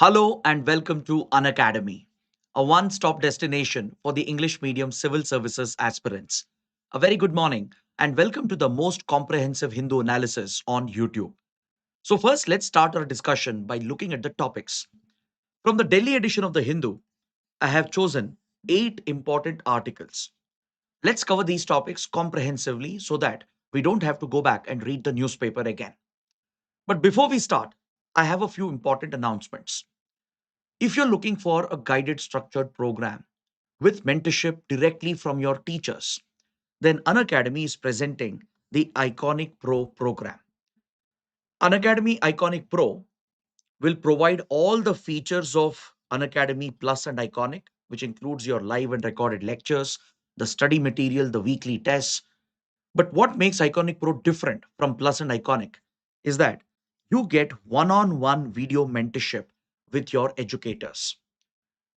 Hello and welcome to Unacademy, a one stop destination for the English medium civil services aspirants. A very good morning and welcome to the most comprehensive Hindu analysis on YouTube. So, first, let's start our discussion by looking at the topics. From the Delhi edition of the Hindu, I have chosen 8 important articles. Let's cover these topics comprehensively so that we don't have to go back and read the newspaper again. But before we start, I have a few important announcements. If you're looking for a guided structured program with mentorship directly from your teachers, then Unacademy is presenting the Iconic Pro program. Unacademy Iconic Pro will provide all the features of Unacademy Plus and Iconic, which includes your live and recorded lectures, the study material, the weekly tests. But what makes Iconic Pro different from Plus and Iconic is that you get one on one video mentorship with your educators.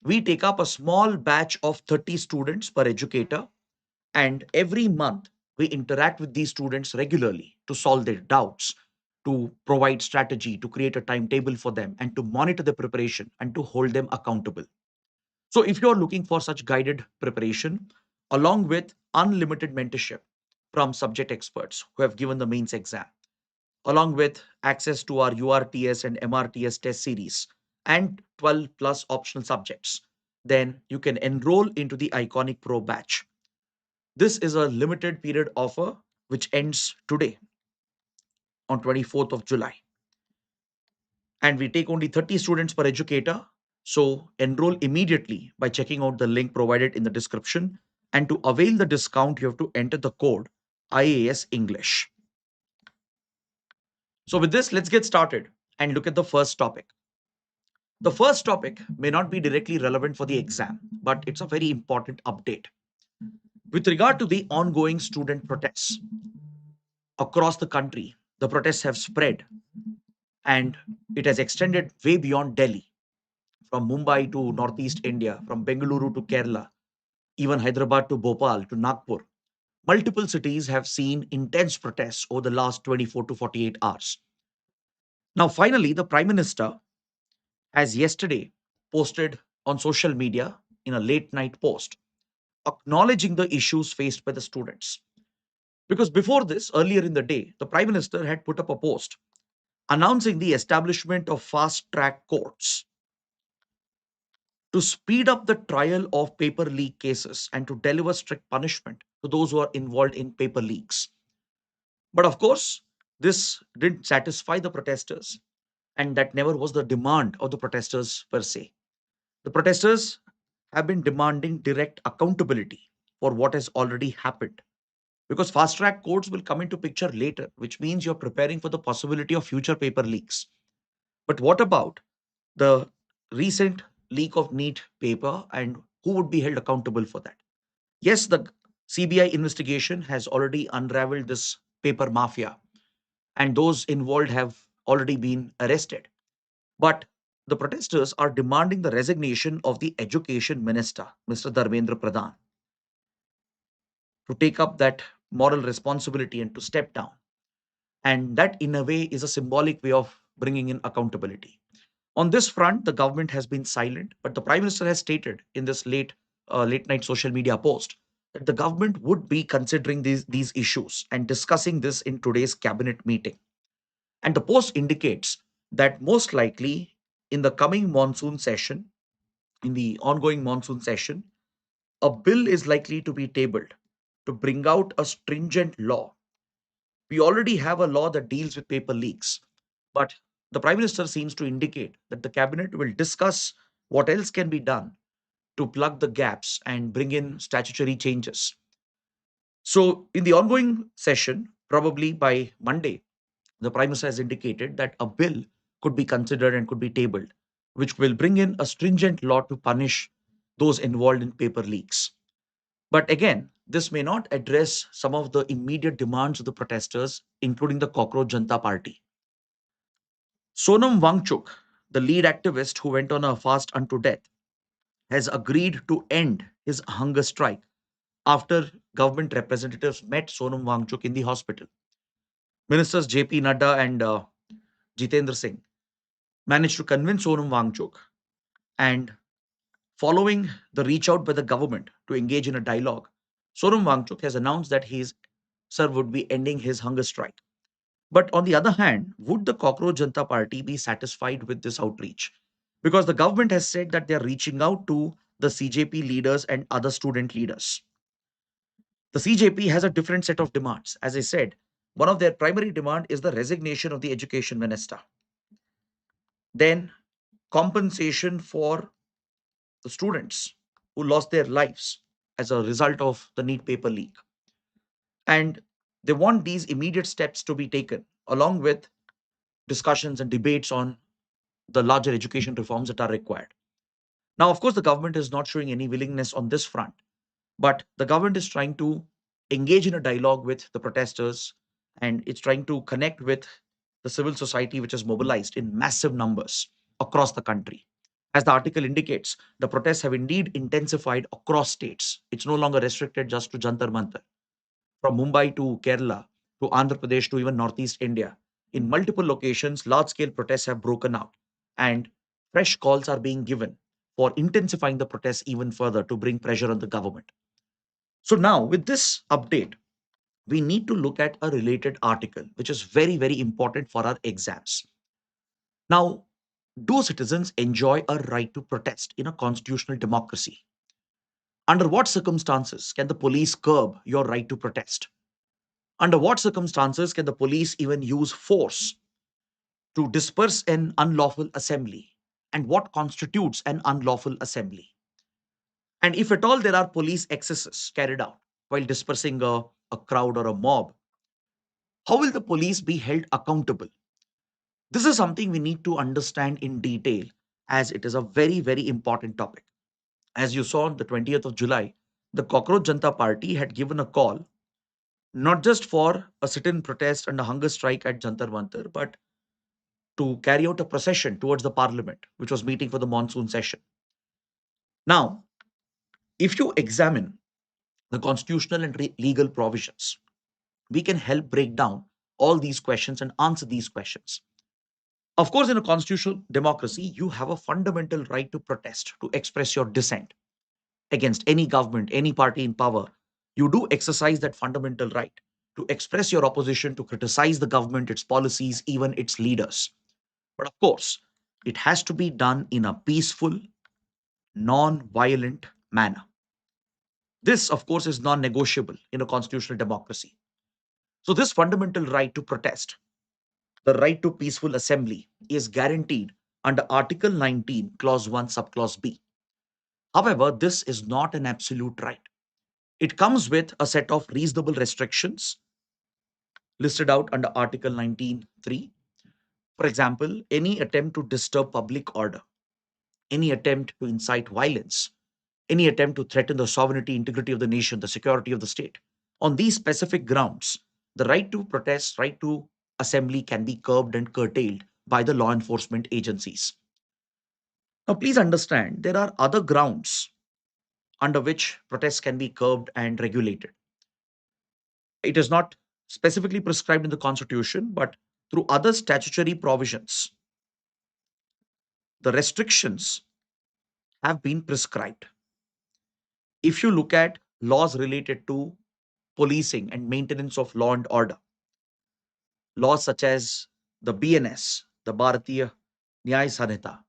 We take up a small batch of 30 students per educator, and every month we interact with these students regularly to solve their doubts, to provide strategy, to create a timetable for them, and to monitor the preparation and to hold them accountable. So, if you're looking for such guided preparation, along with unlimited mentorship from subject experts who have given the mains exam, along with access to our URTS and MRTS test series and 12 plus optional subjects, then you can enroll into the Iconic Pro batch. This is a limited period offer which ends today on 24th of July. And we take only 30 students per educator. So enroll immediately by checking out the link provided in the description. And to avail the discount, you have to enter the code IAS English. So with this, let's get started and look at the first topic. The first topic may not be directly relevant for the exam, but it's a very important update. With regard to the ongoing student protests across the country, the protests have spread and it has extended way beyond Delhi, from Mumbai to Northeast India, from Bengaluru to Kerala, even Hyderabad to Bhopal to Nagpur. Multiple cities have seen intense protests over the last 24 to 48 hours. Now, finally, the Prime Minister has yesterday posted on social media in a late night post acknowledging the issues faced by the students. Because before this, earlier in the day, the Prime Minister had put up a post announcing the establishment of fast track courts to speed up the trial of paper leak cases and to deliver strict punishment to those who are involved in paper leaks. But of course, this didn't satisfy the protesters, and that never was the demand of the protesters per se. The protesters have been demanding direct accountability for what has already happened, because fast track courts will come into picture later, which means you're preparing for the possibility of future paper leaks. But what about the recent leak of neat paper, and who would be held accountable for that? Yes, the CBI investigation has already unraveled this paper mafia, and those involved have already been arrested. But the protesters are demanding the resignation of the education minister, Mr. Dharmendra Pradhan, to take up that moral responsibility and to step down. And that, in a way, is a symbolic way of bringing in accountability. On this front, the government has been silent, but the Prime Minister has stated in this late night social media post that the government would be considering these issues and discussing this in today's cabinet meeting. And the post indicates that most likely in the coming monsoon session, in the ongoing monsoon session, a bill is likely to be tabled to bring out a stringent law. We already have a law that deals with paper leaks, but the Prime Minister seems to indicate that the cabinet will discuss what else can be done to plug the gaps and bring in statutory changes. So, in the ongoing session, probably by Monday, the Prime Minister has indicated that a bill could be considered and could be tabled, which will bring in a stringent law to punish those involved in paper leaks. But again, this may not address some of the immediate demands of the protesters, including the Cockroach Janta Party. Sonam Wangchuk, the lead activist who went on a fast unto death, has agreed to end his hunger strike after government representatives met Sonam Wangchuk in the hospital. Ministers JP Nadda and Jitendra Singh managed to convince Sonam Wangchuk, and following the reach out by the government to engage in a dialogue, Sonam Wangchuk has announced that his sir would be ending his hunger strike. But on the other hand, would the Cockroach Janta Party be satisfied with this outreach? Because the government has said that they are reaching out to the CJP leaders and other student leaders. The CJP has a different set of demands. As I said, one of their primary demand is the resignation of the education minister. Then compensation for the students who lost their lives as a result of the NEET paper leak. And they want these immediate steps to be taken, along with discussions and debates on the larger education reforms that are required. Now, of course, the government is not showing any willingness on this front, but the government is trying to engage in a dialogue with the protesters, and it's trying to connect with the civil society, which is mobilized in massive numbers across the country. As the article indicates, the protests have indeed intensified across states. It's no longer restricted just to Jantar Mantar. From Mumbai to Kerala to Andhra Pradesh to even Northeast India, in multiple locations, large scale protests have broken out, and fresh calls are being given for intensifying the protests even further to bring pressure on the government. So, now with this update, we need to look at a related article, which is very, very important for our exams. Now, do citizens enjoy a right to protest in a constitutional democracy? Under what circumstances can the police curb your right to protest? Under what circumstances can the police even use force to disperse an unlawful assembly? And what constitutes an unlawful assembly? And if at all there are police excesses carried out while dispersing a crowd or a mob, how will the police be held accountable? This is something we need to understand in detail, as it is a very, very important topic. As you saw on the 20th of July, the Cockroach Janta Party had given a call not just for a sit-in protest and a hunger strike at Jantar Mantar, but to carry out a procession towards the parliament, which was meeting for the monsoon session. Now, if you examine the constitutional and legal provisions, we can help break down all these questions and answer these questions. Of course, in a constitutional democracy, you have a fundamental right to protest, to express your dissent against any government, any party in power. You do exercise that fundamental right to express your opposition, to criticize the government, its policies, even its leaders. But of course, it has to be done in a peaceful, non violent manner. This, of course, is non negotiable in a constitutional democracy. So, this fundamental right to protest, the right to peaceful assembly, is guaranteed under Article 19, Clause 1, Subclause B. However, this is not an absolute right. It comes with a set of reasonable restrictions listed out under Article 19.3. For example, any attempt to disturb public order, any attempt to incite violence, any attempt to threaten the sovereignty, integrity of the nation, the security of the state. On these specific grounds, the right to protest, right to assembly can be curbed and curtailed by the law enforcement agencies. Now, please understand there are other grounds under which protests can be curbed and regulated. It is not specifically prescribed in the Constitution, but through other statutory provisions, the restrictions have been prescribed. If you look at laws related to policing and maintenance of law and order, laws such as the BNS, the Bharatiya Nyaya Sanhita,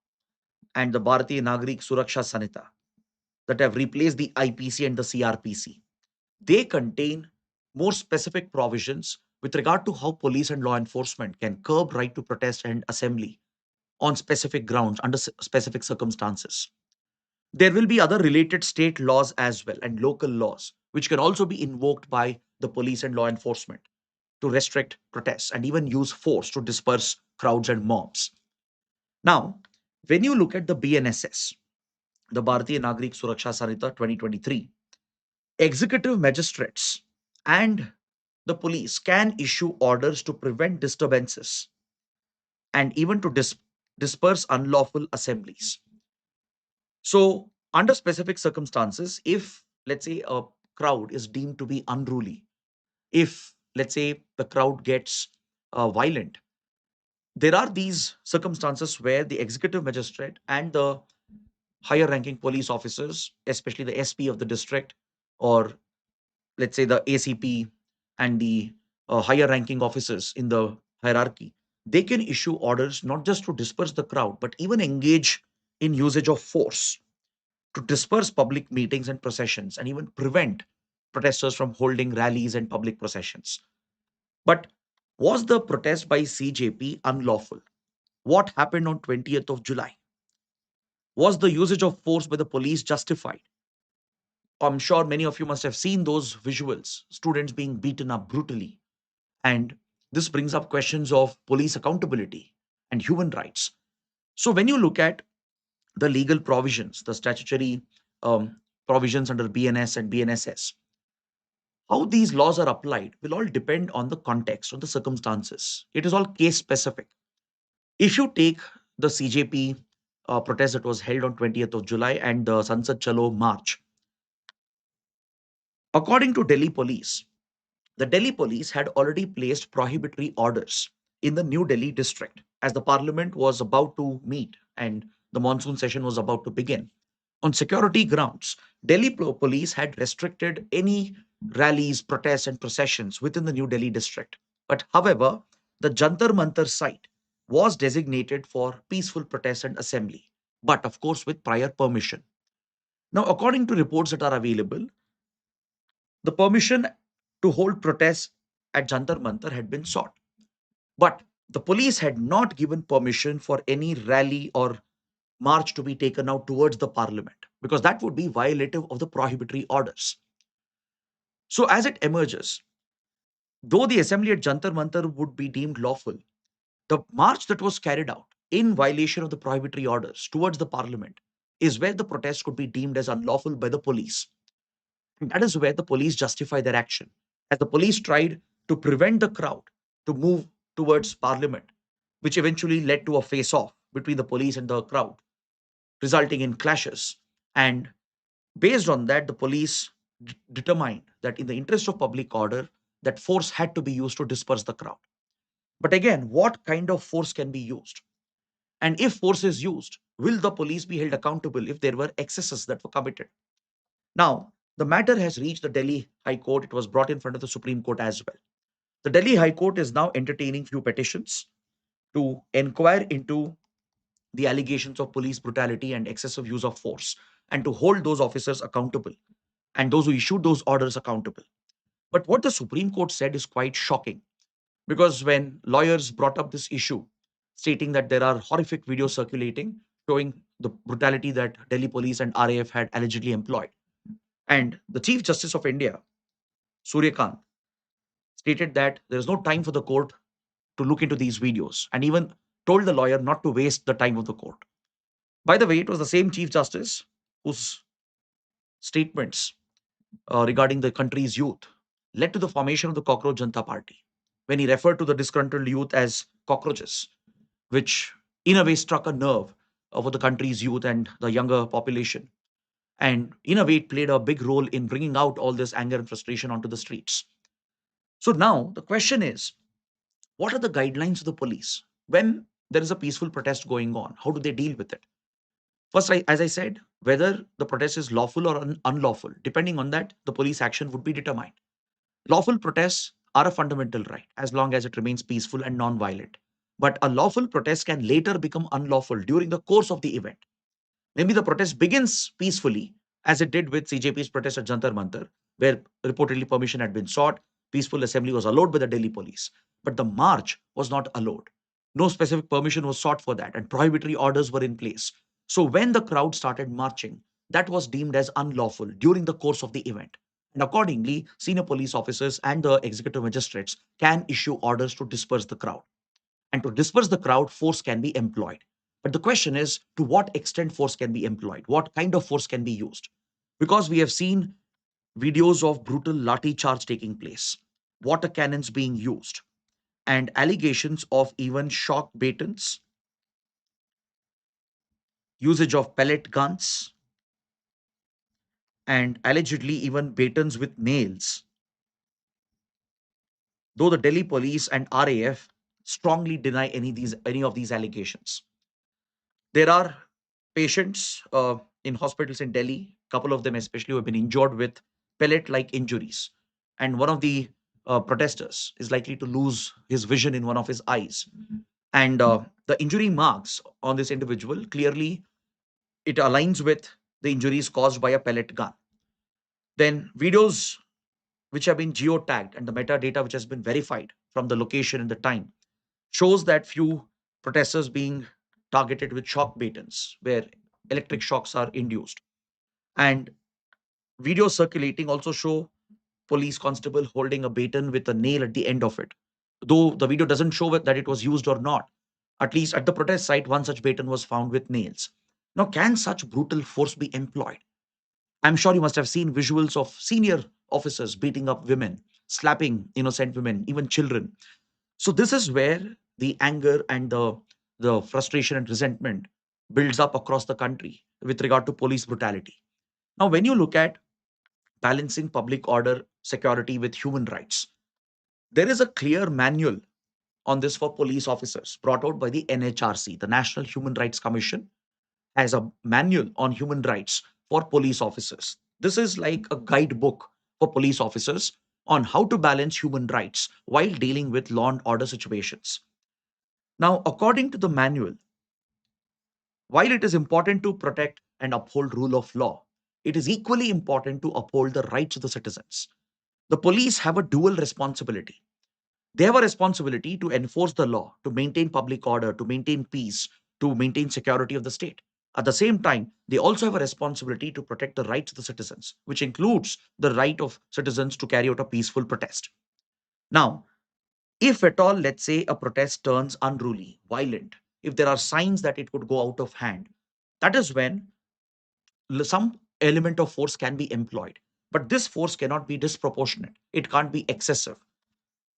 and the Bharatiya Nagrik Suraksha Sanhita, that have replaced the IPC and the CRPC, they contain more specific provisions with regard to how police and law enforcement can curb right to protest and assembly on specific grounds under specific circumstances. There will be other related state laws as well and local laws, which can also be invoked by the police and law enforcement to restrict protests and even use force to disperse crowds and mobs. Now, when you look at the BNSS, the Bharatiya Nagrik Suraksha Sanhita 2023, executive magistrates and the police can issue orders to prevent disturbances and even to disperse unlawful assemblies. So, under specific circumstances, if let's say a crowd is deemed to be unruly, if let's say the crowd gets violent, there are these circumstances where the executive magistrate and the higher ranking police officers, especially the SP of the district, or let's say the ACP and the higher ranking officers in the hierarchy, they can issue orders not just to disperse the crowd, but even engage in usage of force to disperse public meetings and processions and even prevent protesters from holding rallies and public processions. But was the protest by CJP unlawful? What happened on 20th of July? Was the usage of force by the police justified? I'm sure many of you must have seen those visuals, students being beaten up brutally. And this brings up questions of police accountability and human rights. So, when you look at the legal provisions, the statutory provisions under BNS and BNSS, how these laws are applied will all depend on the context, on the circumstances. It is all case specific. If you take the CJP protest that was held on 20th of July and the Sansad Chalo march, according to Delhi police, the Delhi police had already placed prohibitory orders in the New Delhi district as the parliament was about to meet and the monsoon session was about to begin. On security grounds, Delhi police had restricted any rallies, protests, and processions within the New Delhi district. But however, the Jantar Mantar site was designated for peaceful protest and assembly, but of course with prior permission. Now, according to reports that are available, the permission to hold protests at Jantar Mantar had been sought. But the police had not given permission for any rally or march to be taken out towards the parliament because that would be violative of the prohibitory orders. So, as it emerges, though the assembly at Jantar Mantar would be deemed lawful, the march that was carried out in violation of the prohibitory orders towards the parliament is where the protest could be deemed as unlawful by the police. And that is where the police justify their action. As the police tried to prevent the crowd to move towards parliament, which eventually led to a face off between the police and the crowd, resulting in clashes. And based on that, the police determined that in the interest of public order, that force had to be used to disperse the crowd. But again, what kind of force can be used? And if force is used, will the police be held accountable if there were excesses that were committed? Now, the matter has reached the Delhi High Court. It was brought in front of the Supreme Court as well. The Delhi High Court is now entertaining few petitions to inquire into the allegations of police brutality and excessive use of force and to hold those officers accountable and those who issued those orders accountable. But what the Supreme Court said is quite shocking because when lawyers brought up this issue, stating that there are horrific videos circulating showing the brutality that Delhi police and RAF had allegedly employed, and the Chief Justice of India, Suryakant, stated that there is no time for the court to look into these videos and even told the lawyer not to waste the time of the court. By the way, it was the same Chief Justice whose statements regarding the country's youth led to the formation of the Cockroach Janta Party when he referred to the disgruntled youth as cockroaches, which in a way struck a nerve for the country's youth and the younger population. And in a way, it played a big role in bringing out all this anger and frustration onto the streets. So now the question is, what are the guidelines of the police when there is a peaceful protest going on? How do they deal with it? First, as I said, whether the protest is lawful or unlawful, depending on that, the police action would be determined. Lawful protests are a fundamental right as long as it remains peaceful and non-violent. But a lawful protest can later become unlawful during the course of the event. Maybe the protest begins peacefully, as it did with CJP's protest at Jantar Mantar, where reportedly permission had been sought, peaceful assembly was allowed by the Delhi police. But the march was not allowed. No specific permission was sought for that, and prohibitory orders were in place. So when the crowd started marching, that was deemed as unlawful during the course of the event. And accordingly, senior police officers and the executive magistrates can issue orders to disperse the crowd. And to disperse the crowd, force can be employed. But the question is, to what extent force can be employed? What kind of force can be used? Because we have seen videos of brutal lathi charge taking place, water cannons being used, and allegations of even shock batons, usage of pellet guns, and allegedly even batons with nails. Though the Delhi police and RAF strongly deny any of these allegations. There are patients in hospitals in Delhi, couple of them especially, who have been injured with pellet-like injuries, and one of the protesters is likely to lose his vision in one of his eyes. And the injury marks on this individual clearly it aligns with the injuries caused by a pellet gun. Then videos which have been geotagged and the metadata which has been verified from the location and the time shows that few protesters being targeted with shock batons where electric shocks are induced. And videos circulating also show police constable holding a baton with a nail at the end of it. Though the video doesn't show that it was used or not, at least at the protest site, one such baton was found with nails. Now, can such brutal force be employed? I'm sure you must have seen visuals of senior officers beating up women, slapping innocent women, even children. So this is where the anger and the frustration and resentment builds up across the country with regard to police brutality. Now, when you look at balancing public order, security with human rights, there is a clear manual on this for police officers brought out by the NHRC, the National Human Rights Commission, has a manual on human rights for police officers. This is like a guidebook for police officers on how to balance human rights while dealing with law and order situations. Now, according to the manual, while it is important to protect and uphold rule of law, it is equally important to uphold the rights of the citizens. The police have a dual responsibility. They have a responsibility to enforce the law, to maintain public order, to maintain peace, to maintain security of the state. At the same time, they also have a responsibility to protect the rights of the citizens, which includes the right of citizens to carry out a peaceful protest. Now, if at all, let's say a protest turns unruly, violent, if there are signs that it could go out of hand, that is when some element of force can be employed. But this force cannot be disproportionate, it can't be excessive.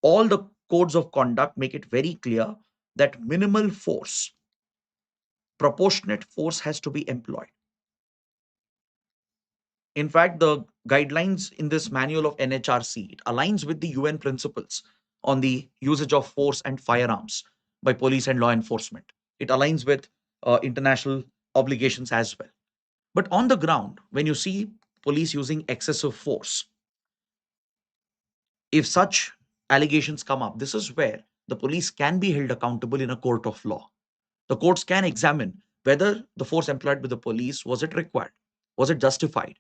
All the codes of conduct make it very clear that minimal force, proportionate force has to be employed. In fact, the guidelines in this manual of NHRC it aligns with the UN principles on the usage of force and firearms by police and law enforcement. It aligns with international obligations as well. But on the ground, when you see police using excessive force, if such allegations come up, this is where the police can be held accountable in a court of law. The courts can examine whether the force employed by the police was it required, was it justified,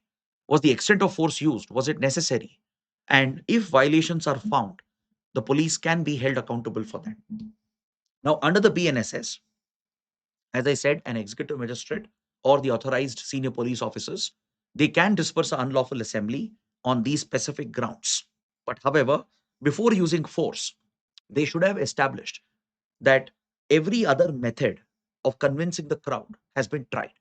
was the extent of force used, was it necessary, and if violations are found, the police can be held accountable for that. Now, under the BNSS, as I said, an executive magistrate or the authorized senior police officers, they can disperse an unlawful assembly on these specific grounds. But however, before using force, they should have established that every other method of convincing the crowd has been tried.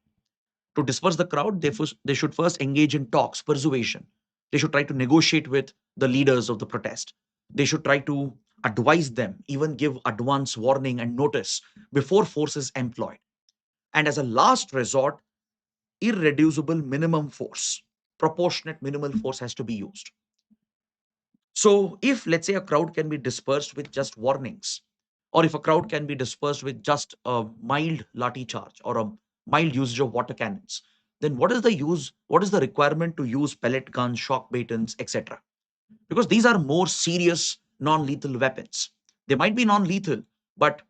To disperse the crowd, they should first engage in talks, persuasion. They should try to negotiate with the leaders of the protest. They should try to advise them, even give advance warning and notice before force is employed. And as a last resort, irreducible minimum force, proportionate minimal force has to be used. So, if let's say a crowd can be dispersed with just warnings, or if a crowd can be dispersed with just a mild lathi charge or a mild usage of water cannons, then what is the use? What is the requirement to use pellet guns, shock batons, etc.? Because these are more serious non-lethal weapons. They might be non-lethal, but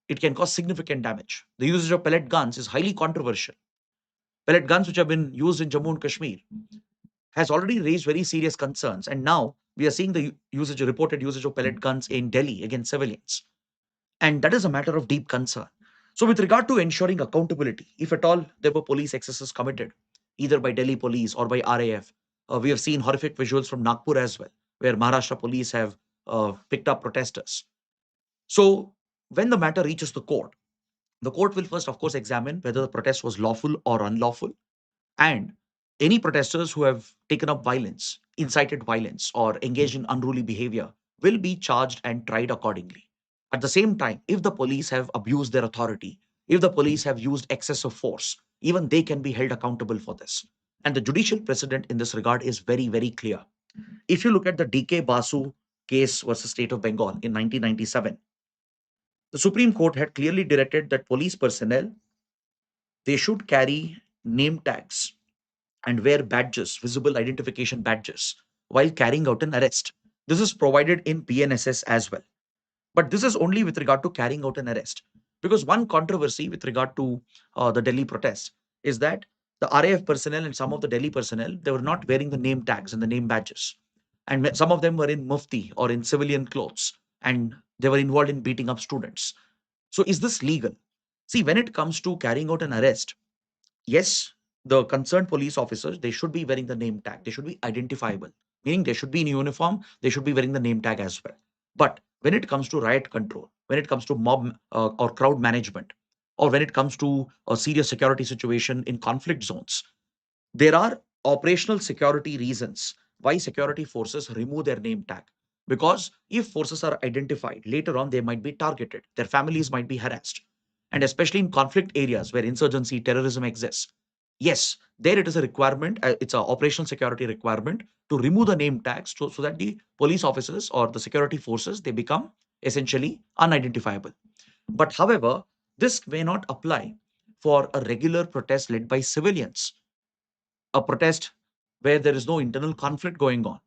it can cause significant damage. The usage of pellet guns is highly controversial. Pellet guns, which have been used in Jammu and Kashmir, has already raised very serious concerns. And now we are seeing the reported usage of pellet guns in Delhi against civilians. And that is a matter of deep concern. So, with regard to ensuring accountability, if at all there were police excesses committed, either by Delhi police or by RAF, we have seen horrific visuals from Nagpur as well, where Maharashtra police have picked up protesters. So, when the matter reaches the court will first, of course, examine whether the protest was lawful or unlawful. And any protesters who have taken up violence, incited violence, or engaged in unruly behavior will be charged and tried accordingly. At the same time, if the police have abused their authority, if the police have used excessive force, even they can be held accountable for this. And the judicial precedent in this regard is very, very clear. If you look at the DK Basu case versus State of Bengal in 1997, The Supreme Court had clearly directed that police personnel, they should carry name tags and wear badges, visible identification badges, while carrying out an arrest. This is provided in PNSS as well. But this is only with regard to carrying out an arrest. Because one controversy with regard to the Delhi protests is that the RAF personnel and some of the Delhi personnel, they were not wearing the name tags and the name badges. And some of them were in mufti or in civilian clothes, and they were involved in beating up students. So is this legal? See, when it comes to carrying out an arrest, yes, the concerned police officers, they should be wearing the name tag. They should be identifiable, meaning they should be in uniform. They should be wearing the name tag as well. But when it comes to riot control, when it comes to mob or crowd management, or when it comes to a serious security situation in conflict zones, there are operational security reasons why security forces remove their name tag. Because if forces are identified, later on they might be targeted, their families might be harassed. And especially in conflict areas where insurgency, terrorism exists, yes, there it is a requirement, it's an operational security requirement to remove the name tags so that the police officers or the security forces, they become essentially unidentifiable. But however, this may not apply for a regular protest led by civilians, a protest where there is no internal conflict going on.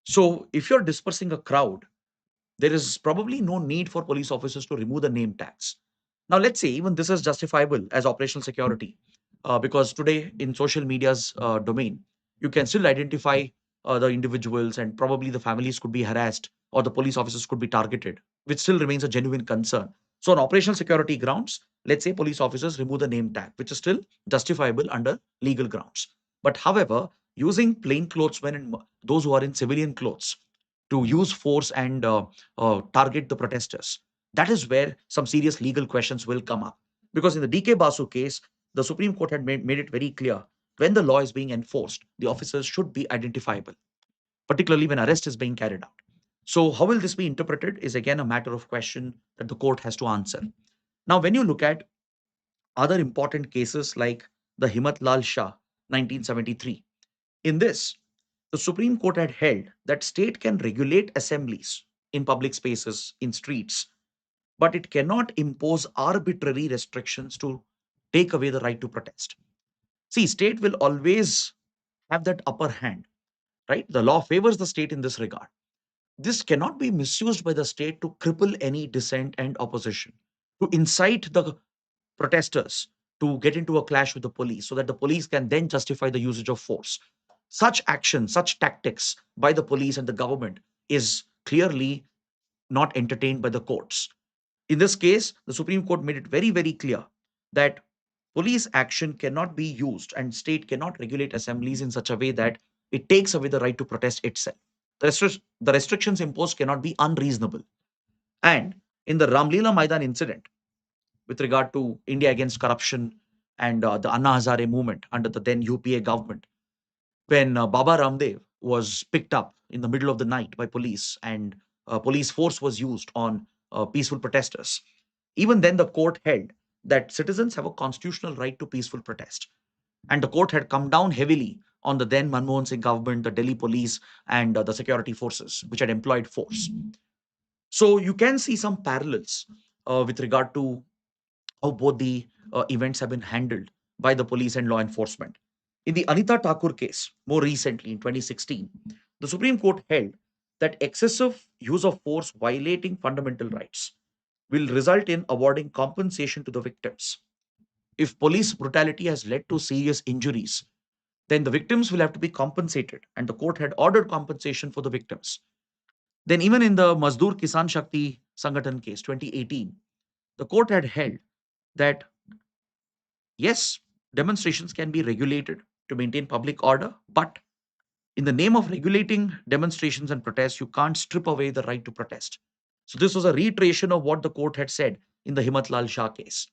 So, if you're dispersing a crowd, there is probably no need for police officers to remove the name tags. Now, let's say even this is justifiable as operational security, because today in social media's domain, you can still identify the individuals, and probably the families could be harassed or the police officers could be targeted, which still remains a genuine concern. So, on operational security grounds, let's say police officers remove the name tag, which is still justifiable under legal grounds. But however, using plain clothes those who are in civilian clothes to use force and target the protesters, that is where some serious legal questions will come up. Because in the DK Basu case, the Supreme Court had made it very clear, when the law is being enforced, the officers should be identifiable, particularly when arrest is being carried out. So, how will this be interpreted is again a matter of question that the court has to answer. Now, when you look at other important cases like the Himat Lal Shah 1973, in this, the Supreme Court had held that state can regulate assemblies in public spaces, in streets, but it cannot impose arbitrary restrictions to take away the right to protest. See, state will always have that upper hand, right? The law favors the state in this regard. This cannot be misused by the state to cripple any dissent and opposition, to incite the protesters to get into a clash with the police so that the police can then justify the usage of force. Such action, such tactics by the police and the government is clearly not entertained by the courts. In this case, the Supreme Court made it very, very clear that police action cannot be used and state cannot regulate assemblies in such a way that it takes away the right to protest itself. The restrictions imposed cannot be unreasonable. And in the Ramlila Maidan incident, with regard to India against corruption and the Anna Hazare movement under the then UPA government, when Baba Ramdev was picked up in the middle of the night by police and police force was used on peaceful protesters. Even then, the court held that citizens have a constitutional right to peaceful protest. And the court had come down heavily on the then Manmohan Singh government, the Delhi police, and the security forces, which had employed force. So you can see some parallels with regard to how both the events have been handled by the police and law enforcement. In the Anita Thakur case, more recently in 2016, the Supreme Court held that excessive use of force violating fundamental rights will result in awarding compensation to the victims. If police brutality has led to serious injuries, then the victims will have to be compensated, and the court had ordered compensation for the victims. Then, even in the Mazdoor Kisan Shakti Sangathan case, 2018, the court had held that yes, demonstrations can be regulated to maintain public order, but in the name of regulating demonstrations and protests, you can't strip away the right to protest. So, this was a reiteration of what the court had said in the Himat Lal Shah case.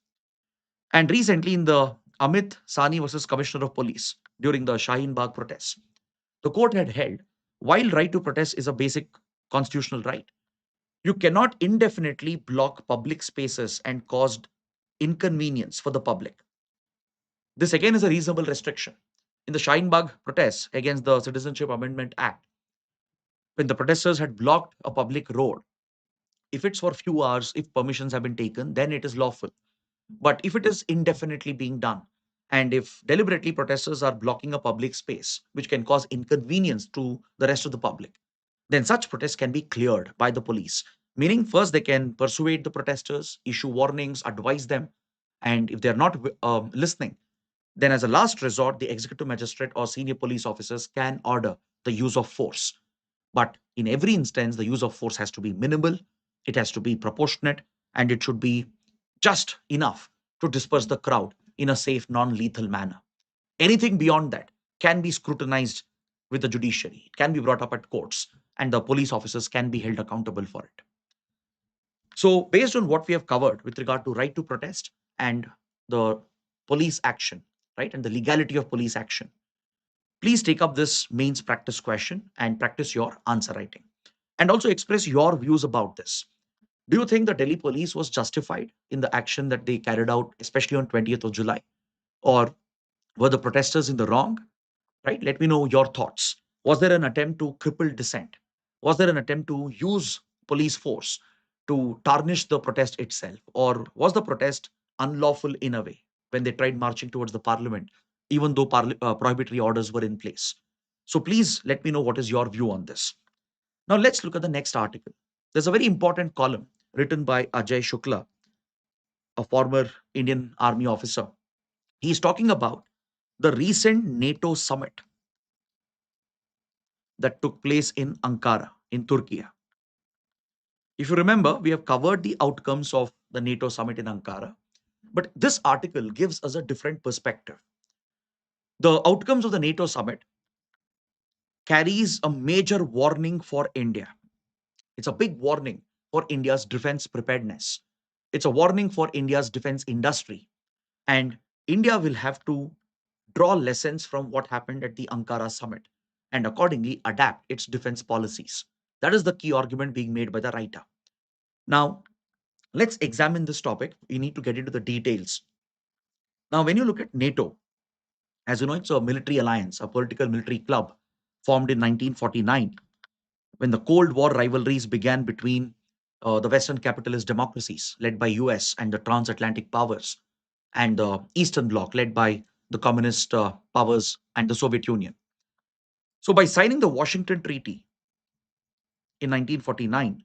And recently, in the Amit Sani versus Commissioner of Police during the Shaheen Bagh protests, the court had held while right to protest is a basic constitutional right, you cannot indefinitely block public spaces and cause inconvenience for the public. This again is a reasonable restriction. In the Shaheen Bagh protests against the Citizenship Amendment Act, when the protesters had blocked a public road, If it's for few hours, if permissions have been taken, then it is lawful. But if it is indefinitely being done, and if deliberately protesters are blocking a public space, which can cause inconvenience to the rest of the public, then such protests can be cleared by the police. Meaning, first they can persuade the protesters, issue warnings, advise them, and if they're not listening, then as a last resort, the executive magistrate or senior police officers can order the use of force. But in every instance, the use of force has to be minimal, it has to be proportionate, and it should be just enough to disperse the crowd in a safe, non lethal manner. Anything beyond that can be scrutinized with the judiciary, it can be brought up at courts, and the police officers can be held accountable for it. So, based on what we have covered with regard to right to protest and the police action, right, and the legality of police action, please take up this mains practice question and practice your answer writing. And also express your views about this. Do you think the Delhi police was justified in the action that they carried out, especially on 20th of July? Or were the protesters in the wrong? Right? Let me know your thoughts. Was there an attempt to cripple dissent? Was there an attempt to use police force to tarnish the protest itself? Or was the protest unlawful in a way when they tried marching towards the parliament, even though prohibitory orders were in place? So please let me know what is your view on this. Now let's look at the next article. There's a very important column written by Ajay Shukla, a former Indian Army officer. He's talking about the recent NATO summit that took place in Ankara, in Turkey. If you remember, we have covered the outcomes of the NATO summit in Ankara, but this article gives us a different perspective. The outcomes of the NATO summit carries a major warning for India. It's a big warning for India's defense preparedness. It's a warning for India's defense industry. And India will have to draw lessons from what happened at the Ankara summit and accordingly adapt its defense policies. That is the key argument being made by the writer. Now, let's examine this topic. We need to get into the details. Now, when you look at NATO, as you know, it's a military alliance, a political military club formed in 1949 when the Cold War rivalries began between the Western capitalist democracies led by US and the transatlantic powers and the Eastern Bloc led by the communist powers and the Soviet Union. So, by signing the Washington Treaty in 1949,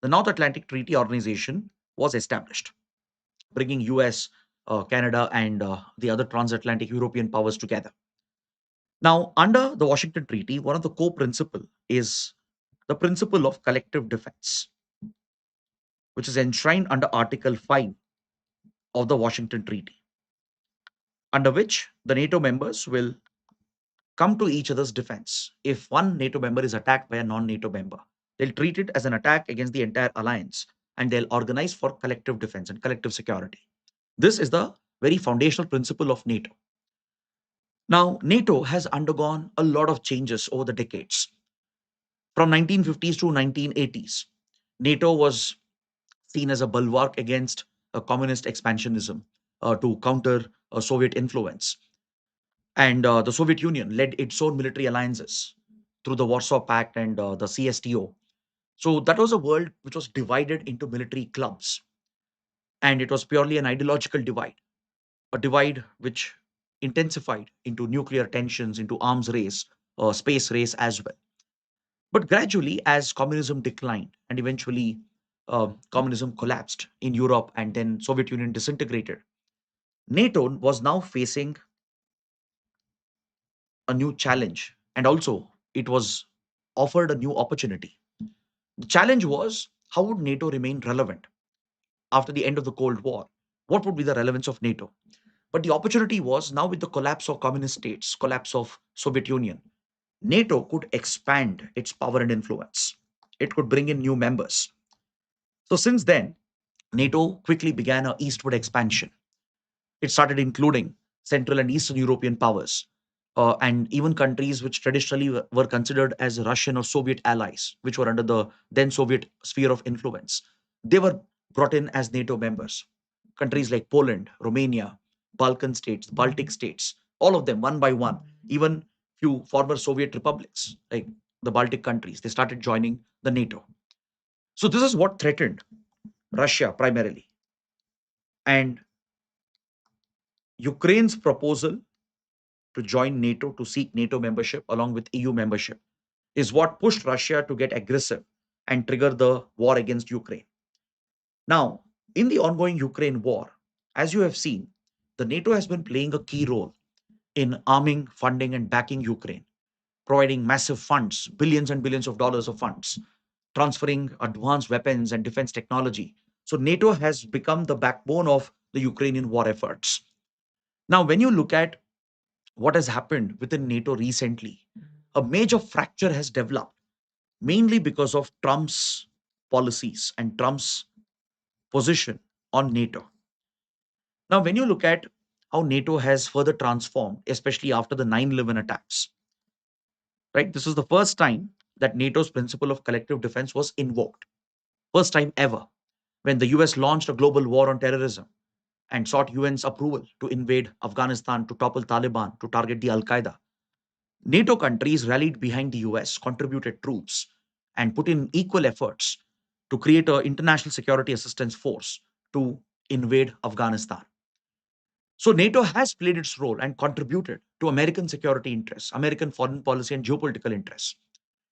the North Atlantic Treaty Organization was established, bringing US, Canada, and the other transatlantic European powers together. Now, under the Washington Treaty, one of the core principles is the principle of collective defense, which is enshrined under Article 5 of the Washington Treaty, under which the NATO members will come to each other's defense. If one NATO member is attacked by a non NATO member, they'll treat it as an attack against the entire alliance and they'll organize for collective defense and collective security. This is the very foundational principle of NATO. Now, NATO has undergone a lot of changes over the decades. From 1950s to 1980s, NATO was seen as a bulwark against a communist expansionism to counter Soviet influence. And the Soviet Union led its own military alliances through the Warsaw Pact and the CSTO. So that was a world which was divided into military clubs. And it was purely an ideological divide, a divide which intensified into nuclear tensions, into arms race, space race as well. But gradually, as communism declined and eventually communism collapsed in Europe and then Soviet Union disintegrated, NATO was now facing a new challenge and also it was offered a new opportunity. The challenge was how would NATO remain relevant after the end of the Cold War? What would be the relevance of NATO? But the opportunity was now with the collapse of communist states, collapse of Soviet Union, NATO could expand its power and influence. It could bring in new members. So since then, NATO quickly began a eastward expansion. It started including Central and Eastern European powers, and even countries which traditionally were considered as Russian or Soviet allies, which were under the then Soviet sphere of influence. They were brought in as NATO members. Countries like Poland, Romania, Balkan states, Baltic states, all of them one by one, even few former Soviet republics like the Baltic countries, they started joining the NATO. So this is what threatened Russia primarily. And Ukraine's proposal to join NATO, to seek NATO membership along with EU membership, is what pushed Russia to get aggressive and trigger the war against Ukraine. Now, in the ongoing Ukraine war, as you have seen, the NATO has been playing a key role in arming, funding, and backing Ukraine, providing massive funds, billions and billions of dollars of funds, transferring advanced weapons and defense technology. So NATO has become the backbone of the Ukrainian war efforts. Now, when you look at what has happened within NATO recently, a major fracture has developed, mainly because of Trump's policies and Trump's position on NATO. Now, when you look at how NATO has further transformed, especially after the 9/11 attacks, right? This is the first time that NATO's principle of collective defense was invoked. First time ever, when the US launched a global war on terrorism and sought UN's approval to invade Afghanistan, to topple Taliban, to target the Al Qaeda. NATO countries rallied behind the US, contributed troops, and put in equal efforts to create an international security assistance force to invade Afghanistan. So NATO has played its role and contributed to American security interests, American foreign policy and geopolitical interests.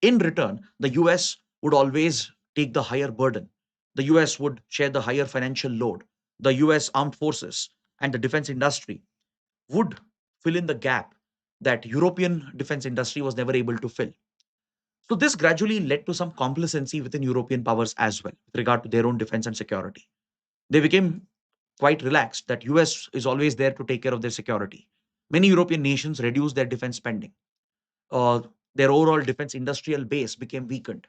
In return, the US would always take the higher burden. The US would share the higher financial load. The US armed forces and the defense industry would fill in the gap that European defense industry was never able to fill. So this gradually led to some complacency within European powers as well with regard to their own defense and security. They became quite relaxed that US is always there to take care of their security. Many European nations reduced their defense spending. Uh, their overall defense industrial base became weakened.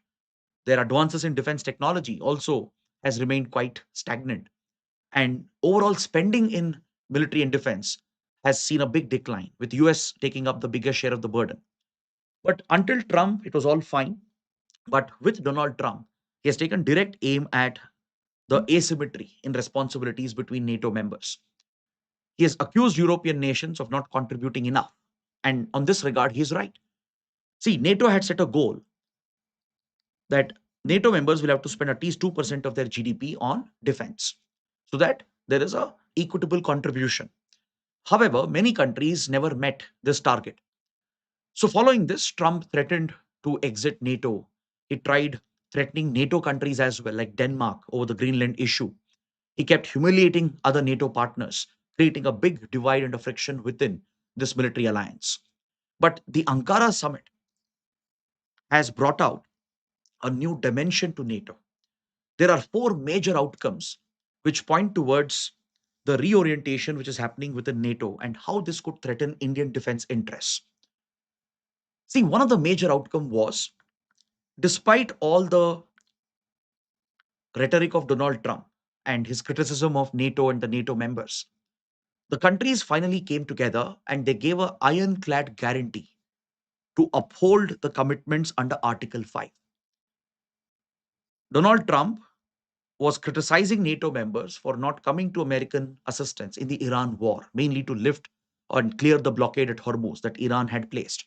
Their advances in defense technology also has remained quite stagnant. And overall spending in military and defense has seen a big decline, with US taking up the bigger share of the burden. But until Trump, it was all fine. But with Donald Trump, he has taken direct aim at the asymmetry in responsibilities between NATO members. He has accused European nations of not contributing enough. And on this regard, he is right. See, NATO had set a goal that NATO members will have to spend at least 2% of their GDP on defense so that there is a equitable contribution. However, many countries never met this target. So following this, Trump threatened to exit NATO. He tried threatening NATO countries as well, like Denmark over the Greenland issue. He kept humiliating other NATO partners, creating a big divide and a friction within this military alliance. But the Ankara summit has brought out a new dimension to NATO. There are four major outcomes which point towards the reorientation which is happening within NATO and how this could threaten Indian defense interests. See, one of the major outcome was, despite all the rhetoric of Donald Trump and his criticism of NATO and the NATO members, the countries finally came together and they gave a ironclad guarantee to uphold the commitments under Article 5. Donald Trump was criticizing NATO members for not coming to American assistance in the Iran war, mainly to lift and clear the blockade at Hormuz that Iran had placed.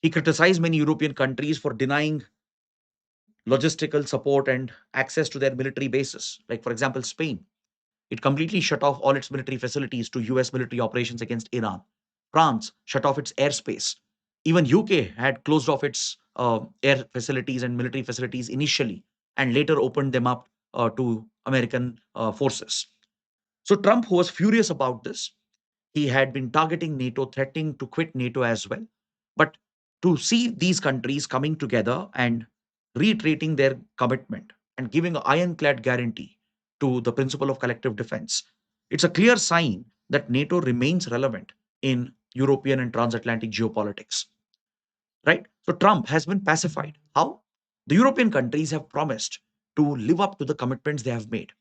He criticized many European countries for denying logistical support and access to their military bases. Like, for example, Spain. It completely shut off all its military facilities to US military operations against Iran. France shut off its airspace. Even UK had closed off its air facilities and military facilities initially and later opened them up to American forces. So Trump, who was furious about this, he had been targeting NATO, threatening to quit NATO as well. But to see these countries coming together and reiterating their commitment and giving an ironclad guarantee to the principle of collective defense, it's a clear sign that NATO remains relevant in European and transatlantic geopolitics. Right? So Trump has been pacified. How? The European countries have promised to live up to the commitments they have made.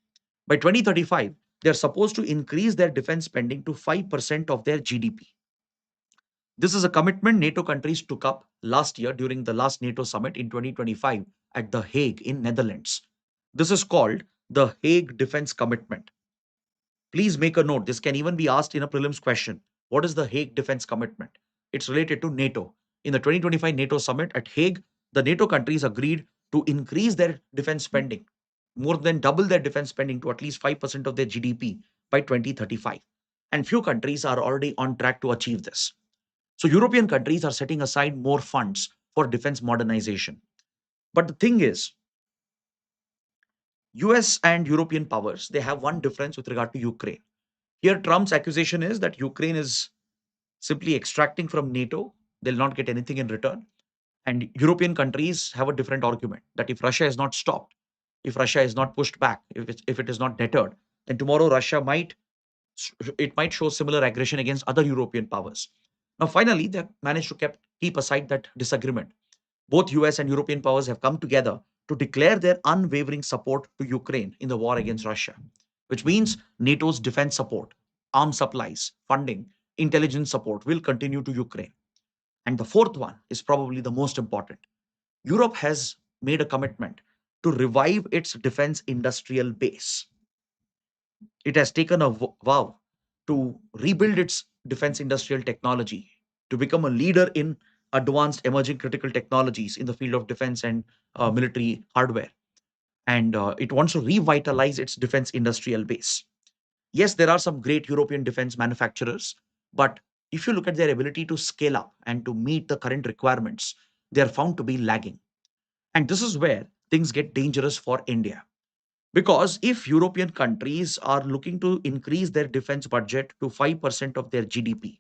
By 2035, they are supposed to increase their defense spending to 5% of their GDP. This is a commitment NATO countries took up last year during the last NATO summit in 2025 at The Hague in Netherlands. This is called the Hague Defense Commitment. Please make a note. This can even be asked in a prelims question. What is the Hague Defense Commitment? It's related to NATO. In the 2025 NATO summit at Hague, the NATO countries agreed to increase their defense spending, more than double their defense spending to at least 5% of their GDP by 2035. And few countries are already on track to achieve this. So European countries are setting aside more funds for defense modernization. But the thing is, US and European powers, they have one difference with regard to Ukraine. Here, Trump's accusation is that Ukraine is simply extracting from NATO. They'll not get anything in return. And European countries have a different argument that if Russia is not stopped, if Russia is not pushed back, if it is not deterred, then tomorrow Russia might show similar aggression against other European powers. Now, finally, they have managed to keep aside that disagreement. Both US and European powers have come together to declare their unwavering support to Ukraine in the war against Russia, which means NATO's defense support, arms supplies, funding, intelligence support will continue to Ukraine. And the fourth one is probably the most important. Europe has made a commitment to revive its defense industrial base. It has taken a vow to rebuild its defense industrial technology, to become a leader in advanced emerging critical technologies in the field of defense and military hardware. And it wants to revitalize its defense industrial base. Yes, there are some great European defense manufacturers, but if you look at their ability to scale up and to meet the current requirements, they are found to be lagging. And this is where things get dangerous for India. Because if European countries are looking to increase their defense budget to 5% of their GDP,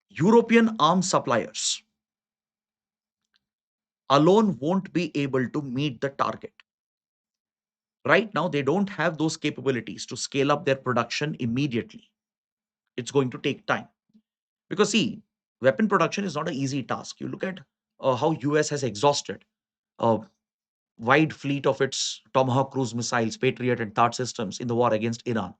European arms suppliers alone won't be able to meet the target. Right now, they don't have those capabilities to scale up their production immediately. It's going to take time. Because see, weapon production is not an easy task. You look at how US has exhausted a wide fleet of its Tomahawk cruise missiles, Patriot and THAAD systems in the war against Iran.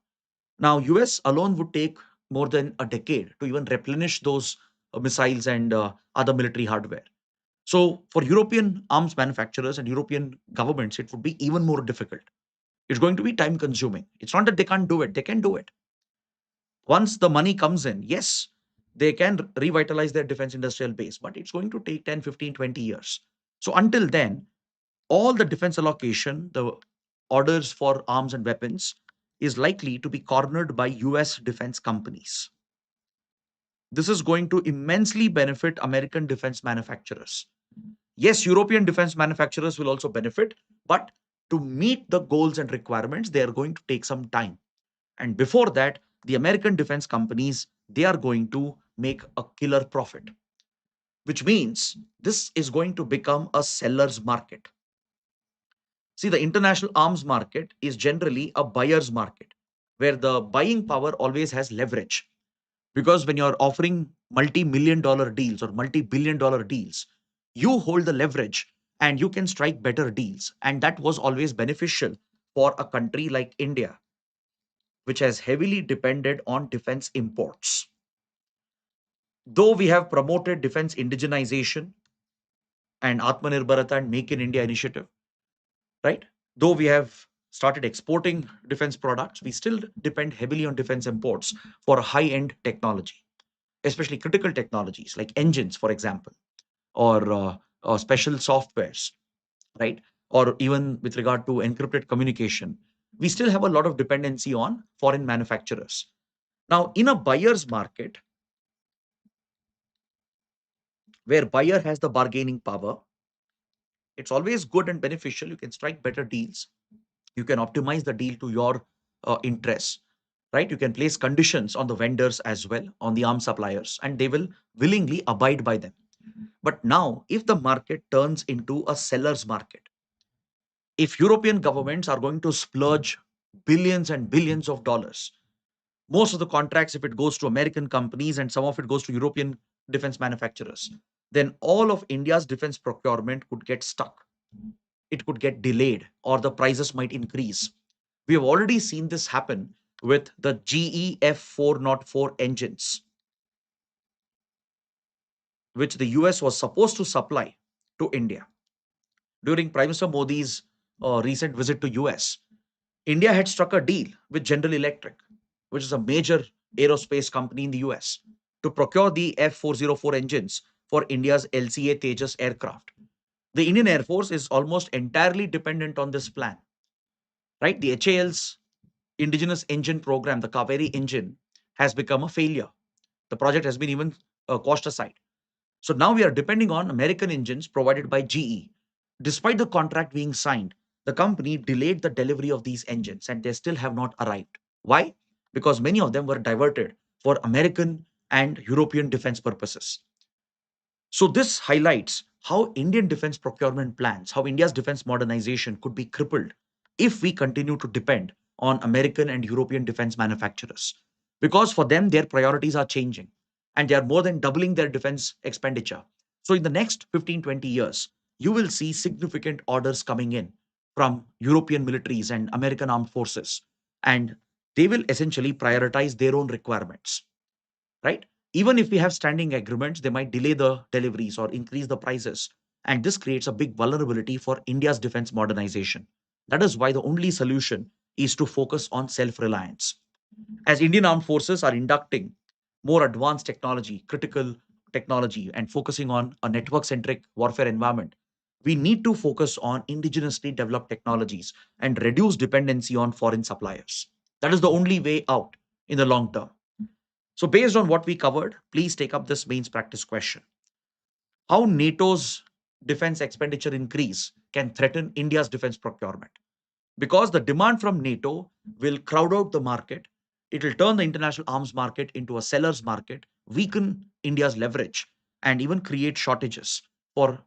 Now, US alone would take more than a decade to even replenish those missiles and other military hardware. So, for European arms manufacturers and European governments, it would be even more difficult. It's going to be time consuming. It's not that they can't do it, they can do it. Once the money comes in, yes, they can revitalize their defense industrial base, but it's going to take 10, 15, 20 years. So, until then, all the defense allocation, the orders for arms and weapons, is likely to be cornered by US defense companies. This is going to immensely benefit American defense manufacturers. Yes, European defense manufacturers will also benefit, but to meet the goals and requirements, they are going to take some time. And before that, the American defense companies, they are going to make a killer profit, which means this is going to become a seller's market. See, the international arms market is generally a buyer's market where the buying power always has leverage. Because when you're offering multi-million dollar deals or multi-billion dollar deals, you hold the leverage and you can strike better deals. And that was always beneficial for a country like India, which has heavily depended on defense imports. Though we have promoted defense indigenization and Atmanirbharata and Make in India initiative, right? Though we have started exporting defense products, we still depend heavily on defense imports for high-end technology, especially critical technologies like engines, for example, or special softwares, right? Or even with regard to encrypted communication, we still have a lot of dependency on foreign manufacturers. Now, in a buyer's market, where buyer has the bargaining power, it's always good and beneficial. You can strike better deals. You can optimize the deal to your interests, right? You can place conditions on the vendors as well, on the arms suppliers, and they will willingly abide by them. But now, if the market turns into a seller's market, if European governments are going to splurge billions and billions of dollars, most of the contracts, if it goes to American companies and some of it goes to European defense manufacturers, then all of India's defense procurement could get stuck. It could get delayed or the prices might increase. We have already seen this happen with the GE F404 engines, which the US was supposed to supply to India. During Prime Minister Modi's recent visit to US, India had struck a deal with General Electric, which is a major aerospace company in the US, to procure the F404 engines for India's LCA Tejas aircraft. The Indian Air Force is almost entirely dependent on this plan, right? The HAL's indigenous engine program, the Kaveri engine, has become a failure. The project has been even cost aside. So now we are depending on American engines provided by GE. Despite the contract being signed, the company delayed the delivery of these engines and they still have not arrived. Why? Because many of them were diverted for American and European defense purposes. So this highlights how Indian defense procurement plans, how India's defense modernization could be crippled if we continue to depend on American and European defense manufacturers. Because for them, their priorities are changing and they are more than doubling their defense expenditure. So in the next 15, 20 years, you will see significant orders coming in from European militaries and American armed forces. And they will essentially prioritize their own requirements, right? Even if we have standing agreements, they might delay the deliveries or increase the prices. And this creates a big vulnerability for India's defense modernization. That is why the only solution is to focus on self reliance. As Indian armed forces are inducting more advanced technology, critical technology, and focusing on a network centric warfare environment, we need to focus on indigenously developed technologies and reduce dependency on foreign suppliers. That is the only way out in the long term. So, based on what we covered, please take up this mains practice question. How NATO's defense expenditure increase can threaten India's defense procurement? Because the demand from NATO will crowd out the market, it will turn the international arms market into a seller's market, weaken India's leverage, and even create shortages for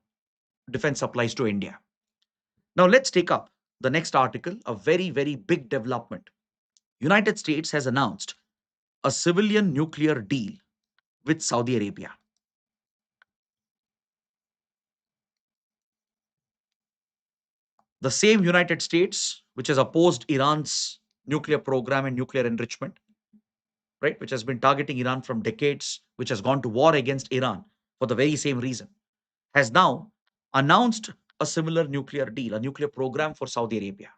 defense supplies to India. Now, let's take up the next article, a very, very big development. United States has announced a civilian nuclear deal with Saudi Arabia. The same United States, which has opposed Iran's nuclear program and nuclear enrichment, right, which has been targeting Iran from decades, which has gone to war against Iran for the very same reason, has now announced a similar nuclear deal, a nuclear program for Saudi Arabia.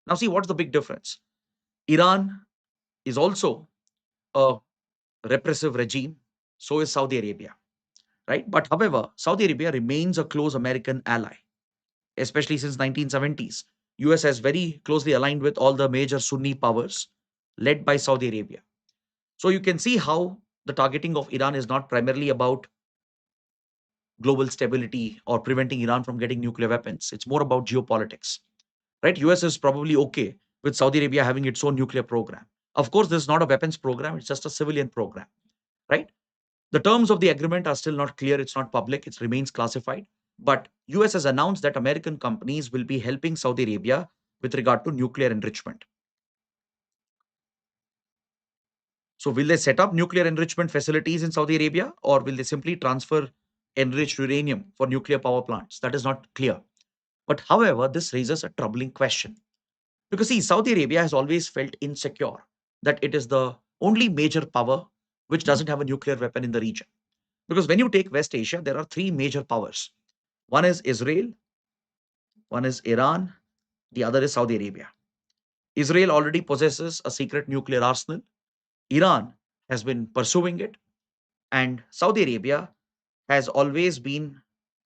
Now, see what's the big difference. Iran is also a repressive regime, so is Saudi Arabia, right? But however, Saudi Arabia remains a close American ally, especially since 1970s. US has very closely aligned with all the major Sunni powers led by Saudi Arabia. So you can see how the targeting of Iran is not primarily about global stability or preventing Iran from getting nuclear weapons. It's more about geopolitics, right? US is probably okay with Saudi Arabia having its own nuclear program. Of course, this is not a weapons program, it's just a civilian program, right? The terms of the agreement are still not clear, it's not public, it remains classified. But US has announced that American companies will be helping Saudi Arabia with regard to nuclear enrichment. So will they set up nuclear enrichment facilities in Saudi Arabia or will they simply transfer enriched uranium for nuclear power plants? That is not clear. But however, this raises a troubling question. Because see, Saudi Arabia has always felt insecure that it is the only major power which doesn't have a nuclear weapon in the region. Because when you take West Asia, there are three major powers. One is Israel, one is Iran, the other is Saudi Arabia. Israel already possesses a secret nuclear arsenal. Iran has been pursuing it. And Saudi Arabia has always been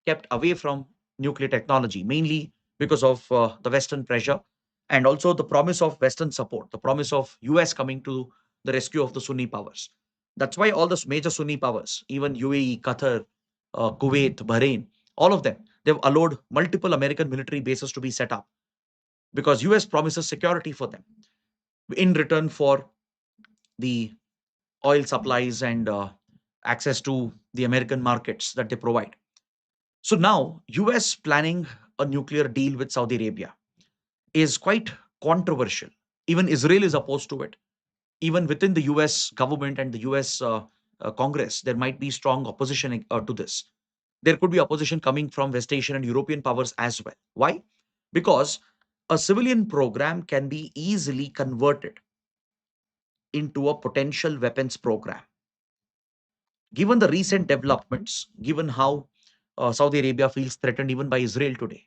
kept away from nuclear technology, mainly because of the Western pressure and also the promise of Western support, the promise of US coming to the rescue of the Sunni powers. That's why all the major Sunni powers, even UAE, Qatar, Kuwait, Bahrain, all of them, they've allowed multiple American military bases to be set up because US promises security for them in return for the oil supplies and access to the American markets that they provide. So now, US planning a nuclear deal with Saudi Arabia is quite controversial. Even Israel is opposed to it. Even within the US government and the US Congress, there might be strong opposition to this. There could be opposition coming from West Asian and European powers as well. Why? Because a civilian program can be easily converted into a potential weapons program. Given the recent developments, given how Saudi Arabia feels threatened even by Israel today,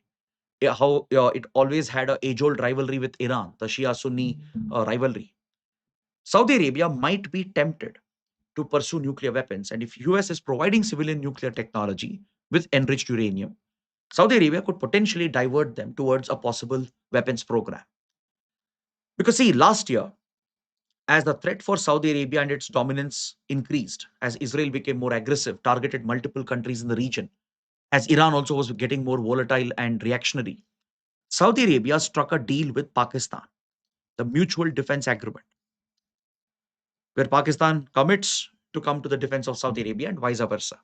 how it always had a age-old rivalry with Iran, the Shia-Sunni rivalry. Saudi Arabia might be tempted to pursue nuclear weapons, and if US is providing civilian nuclear technology with enriched uranium, Saudi Arabia could potentially divert them towards a possible weapons program. Because, see, last year, as the threat for Saudi Arabia and its dominance increased, as Israel became more aggressive, targeted multiple countries in the region, as Iran also was getting more volatile and reactionary, Saudi Arabia struck a deal with Pakistan, the Mutual Defense Agreement, where Pakistan commits to come to the defense of Saudi Arabia and vice versa.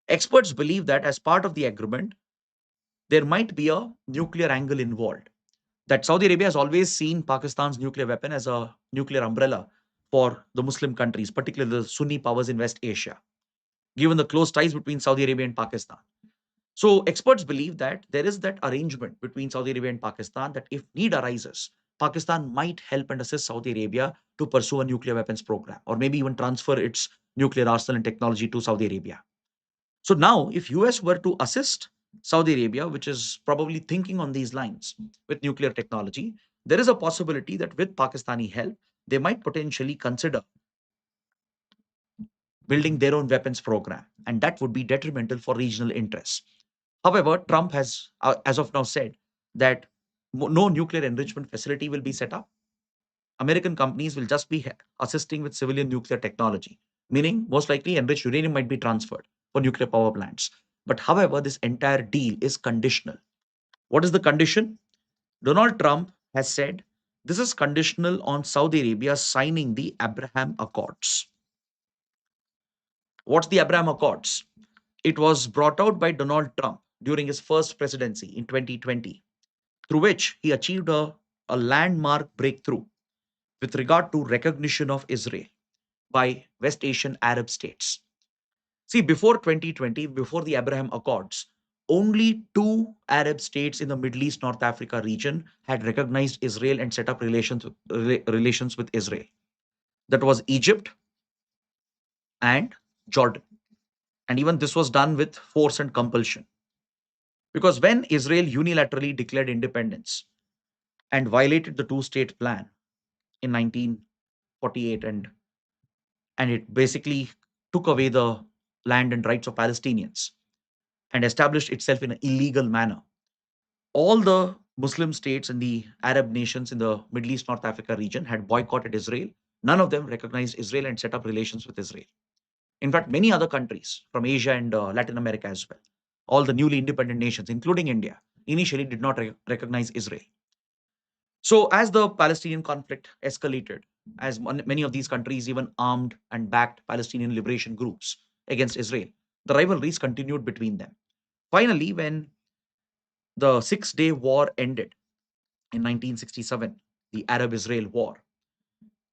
Experts believe that as part of the agreement, there might be a nuclear angle involved. That Saudi Arabia has always seen Pakistan's nuclear weapon as a nuclear umbrella for the Muslim countries, particularly the Sunni powers in West Asia, given the close ties between Saudi Arabia and Pakistan. So experts believe that there is that arrangement between Saudi Arabia and Pakistan that if need arises, Pakistan might help and assist Saudi Arabia to pursue a nuclear weapons program or maybe even transfer its nuclear arsenal and technology to Saudi Arabia. So now if US were to assist Saudi Arabia, which is probably thinking on these lines with nuclear technology, there is a possibility that with Pakistani help, they might potentially consider building their own weapons program, and that would be detrimental for regional interests. However, Trump has, as of now, said that no nuclear enrichment facility will be set up. American companies will just be assisting with civilian nuclear technology, meaning most likely enriched uranium might be transferred for nuclear power plants. But however, this entire deal is conditional. What is the condition? Donald Trump has said this is conditional on Saudi Arabia signing the Abraham Accords. What's the Abraham Accords? It was brought out by Donald Trump during his first presidency in 2020, through which he achieved a landmark breakthrough with regard to recognition of Israel by West Asian Arab states. See, before 2020, before the Abraham Accords, only two Arab states in the Middle East, North Africa region had recognized Israel and set up relations with Israel. That was Egypt and Jordan. And even this was done with force and compulsion. Because when Israel unilaterally declared independence and violated the two-state plan in 1948, and it basically took away the land and rights of Palestinians and established itself in an illegal manner, all the Muslim states and the Arab nations in the Middle East, North Africa region had boycotted Israel. None of them recognized Israel and set up relations with Israel. In fact, many other countries from Asia and Latin America as well, all the newly independent nations, including India, initially did not recognize Israel. So, as the Palestinian conflict escalated, as many of these countries even armed and backed Palestinian liberation groups against Israel, the rivalries continued between them. Finally, when the Six-Day War ended in 1967, the Arab Israel War,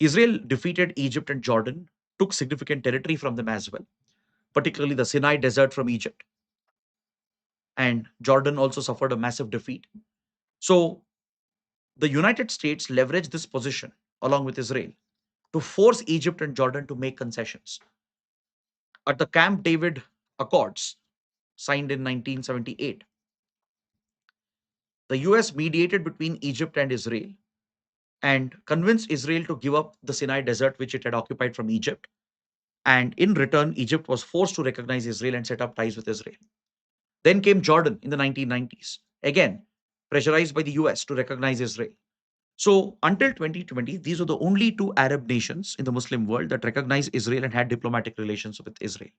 Israel defeated Egypt and Jordan, took significant territory from them as well, particularly the Sinai Desert from Egypt. And Jordan also suffered a massive defeat. So the United States leveraged this position along with Israel to force Egypt and Jordan to make concessions. At the Camp David Accords, signed in 1978, the US mediated between Egypt and Israel and convinced Israel to give up the Sinai Desert, which it had occupied from Egypt. And in return, Egypt was forced to recognize Israel and set up ties with Israel. Then came Jordan in the 1990s, again, pressurized by the US to recognize Israel. So until 2020, these were the only two Arab nations in the Muslim world that recognized Israel and had diplomatic relations with Israel.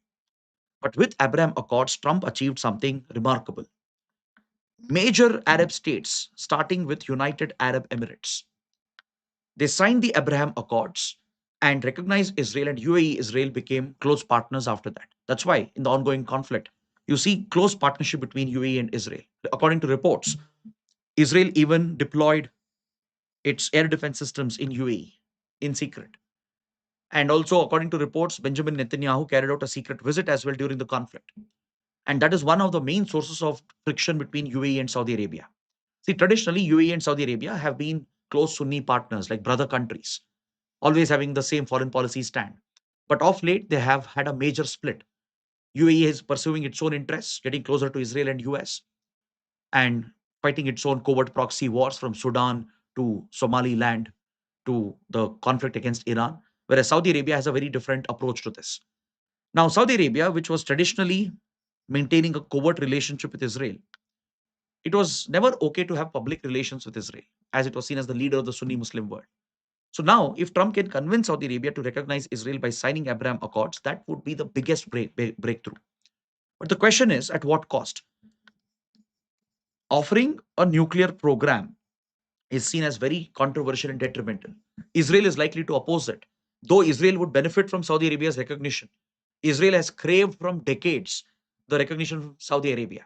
But with Abraham Accords, Trump achieved something remarkable. Major Arab states, starting with United Arab Emirates, they signed the Abraham Accords and recognized Israel, and UAE Israel became close partners after that. That's why in the ongoing conflict, you see close partnership between UAE and Israel. According to reports, Israel even deployed its air defense systems in UAE in secret. And also, according to reports, Benjamin Netanyahu carried out a secret visit as well during the conflict. And that is one of the main sources of friction between UAE and Saudi Arabia. See, traditionally, UAE and Saudi Arabia have been close Sunni partners, like brother countries, always having the same foreign policy stand. But of late, they have had a major split. UAE is pursuing its own interests, getting closer to Israel and US, and fighting its own covert proxy wars from Sudan to Somaliland to the conflict against Iran, whereas Saudi Arabia has a very different approach to this. Now, Saudi Arabia, which was traditionally maintaining a covert relationship with Israel, It was never okay to have public relations with Israel, as it was seen as the leader of the Sunni Muslim world. So now, if Trump can convince Saudi Arabia to recognize Israel by signing Abraham Accords, that would be the biggest breakthrough. But the question is, at what cost? Offering a nuclear program is seen as very controversial and detrimental. Israel is likely to oppose it. Though Israel would benefit from Saudi Arabia's recognition, Israel has craved from decades the recognition from Saudi Arabia.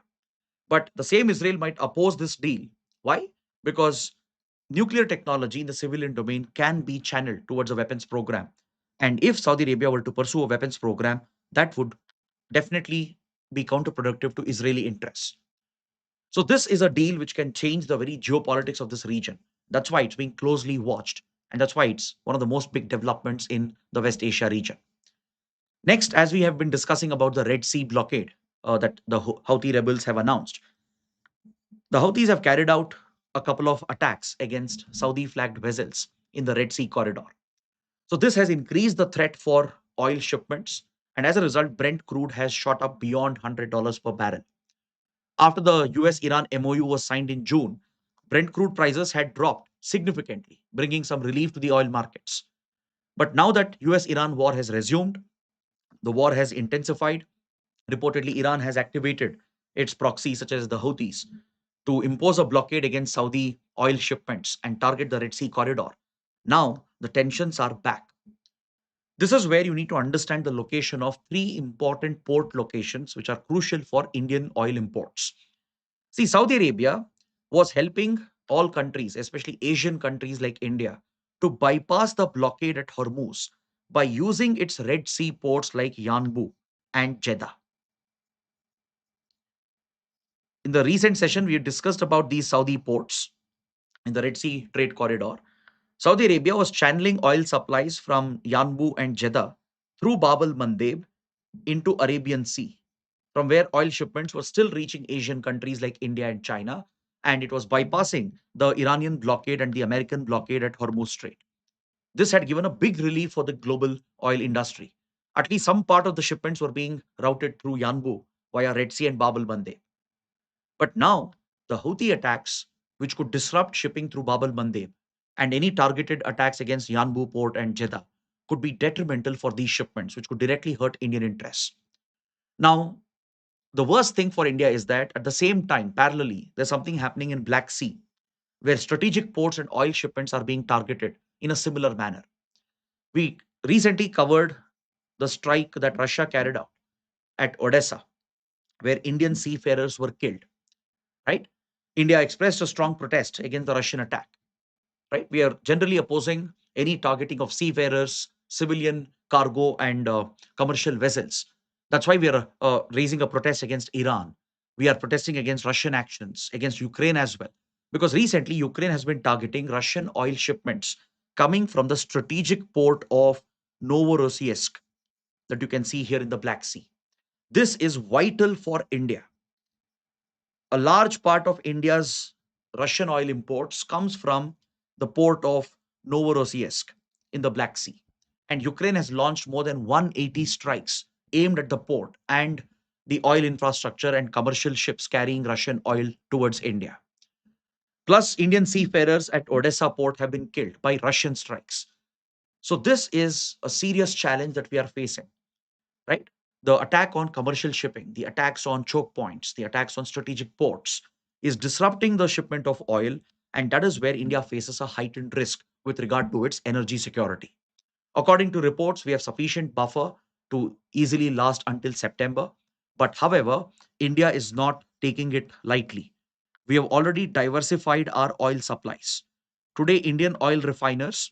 But the same Israel might oppose this deal. Why? Because nuclear technology in the civilian domain can be channeled towards a weapons program. And if Saudi Arabia were to pursue a weapons program, that would definitely be counterproductive to Israeli interests. So this is a deal which can change the very geopolitics of this region. That's why it's being closely watched. And that's why it's one of the most big developments in the West Asia region. Next, as we have been discussing about the Red Sea blockade that the Houthi rebels have announced, the Houthis have carried out a couple of attacks against Saudi flagged vessels in the Red Sea corridor. So this has increased the threat for oil shipments. And as a result, Brent crude has shot up beyond $100 per barrel. After the US Iran MOU was signed in June, Brent crude prices had dropped significantly, bringing some relief to the oil markets. But now that US Iran war has resumed, the war has intensified. Reportedly, Iran has activated its proxies, such as the Houthis, to impose a blockade against Saudi oil shipments and target the Red Sea corridor. Now, the tensions are back. This is where you need to understand the location of three important port locations which are crucial for Indian oil imports. See, Saudi Arabia was helping all countries, especially Asian countries like India, to bypass the blockade at Hormuz by using its Red Sea ports like Yanbu and Jeddah. In the recent session, we discussed about these Saudi ports in the Red Sea trade corridor. Saudi Arabia was channeling oil supplies from Yanbu and Jeddah through Bab al Mandeb into Arabian Sea, from where oil shipments were still reaching Asian countries like India and China, and it was bypassing the Iranian blockade and the American blockade at Hormuz Strait. This had given a big relief for the global oil industry. At least some part of the shipments were being routed through Yanbu via Red Sea and Bab al Mandeb. But now, the Houthi attacks, which could disrupt shipping through Bab al Mandeb, and any targeted attacks against Yanbu port and Jeddah could be detrimental for these shipments, which could directly hurt Indian interests. Now, the worst thing for India is that at the same time, parallelly, there's something happening in Black Sea, where strategic ports and oil shipments are being targeted in a similar manner. We recently covered the strike that Russia carried out at Odessa, where Indian seafarers were killed, right? India expressed a strong protest against the Russian attack, right? We are generally opposing any targeting of seafarers, civilian cargo, and commercial vessels. That's why we are raising a protest against Iran. We are protesting against Russian actions, against Ukraine as well. Because recently, Ukraine has been targeting Russian oil shipments coming from the strategic port of Novorossiysk that you can see here in the Black Sea. This is vital for India. A large part of India's Russian oil imports comes from the port of Novorossiysk in the Black Sea. And Ukraine has launched more than 180 strikes aimed at the port and the oil infrastructure and commercial ships carrying Russian oil towards India. Plus, Indian seafarers at Odessa port have been killed by Russian strikes. So, this is a serious challenge that we are facing, right? The attack on commercial shipping, the attacks on choke points, the attacks on strategic ports is disrupting the shipment of oil. And that is where India faces a heightened risk with regard to its energy security. According to reports, we have sufficient buffer to easily last until September. But however, India is not taking it lightly. We have already diversified our oil supplies. Today, Indian oil refiners,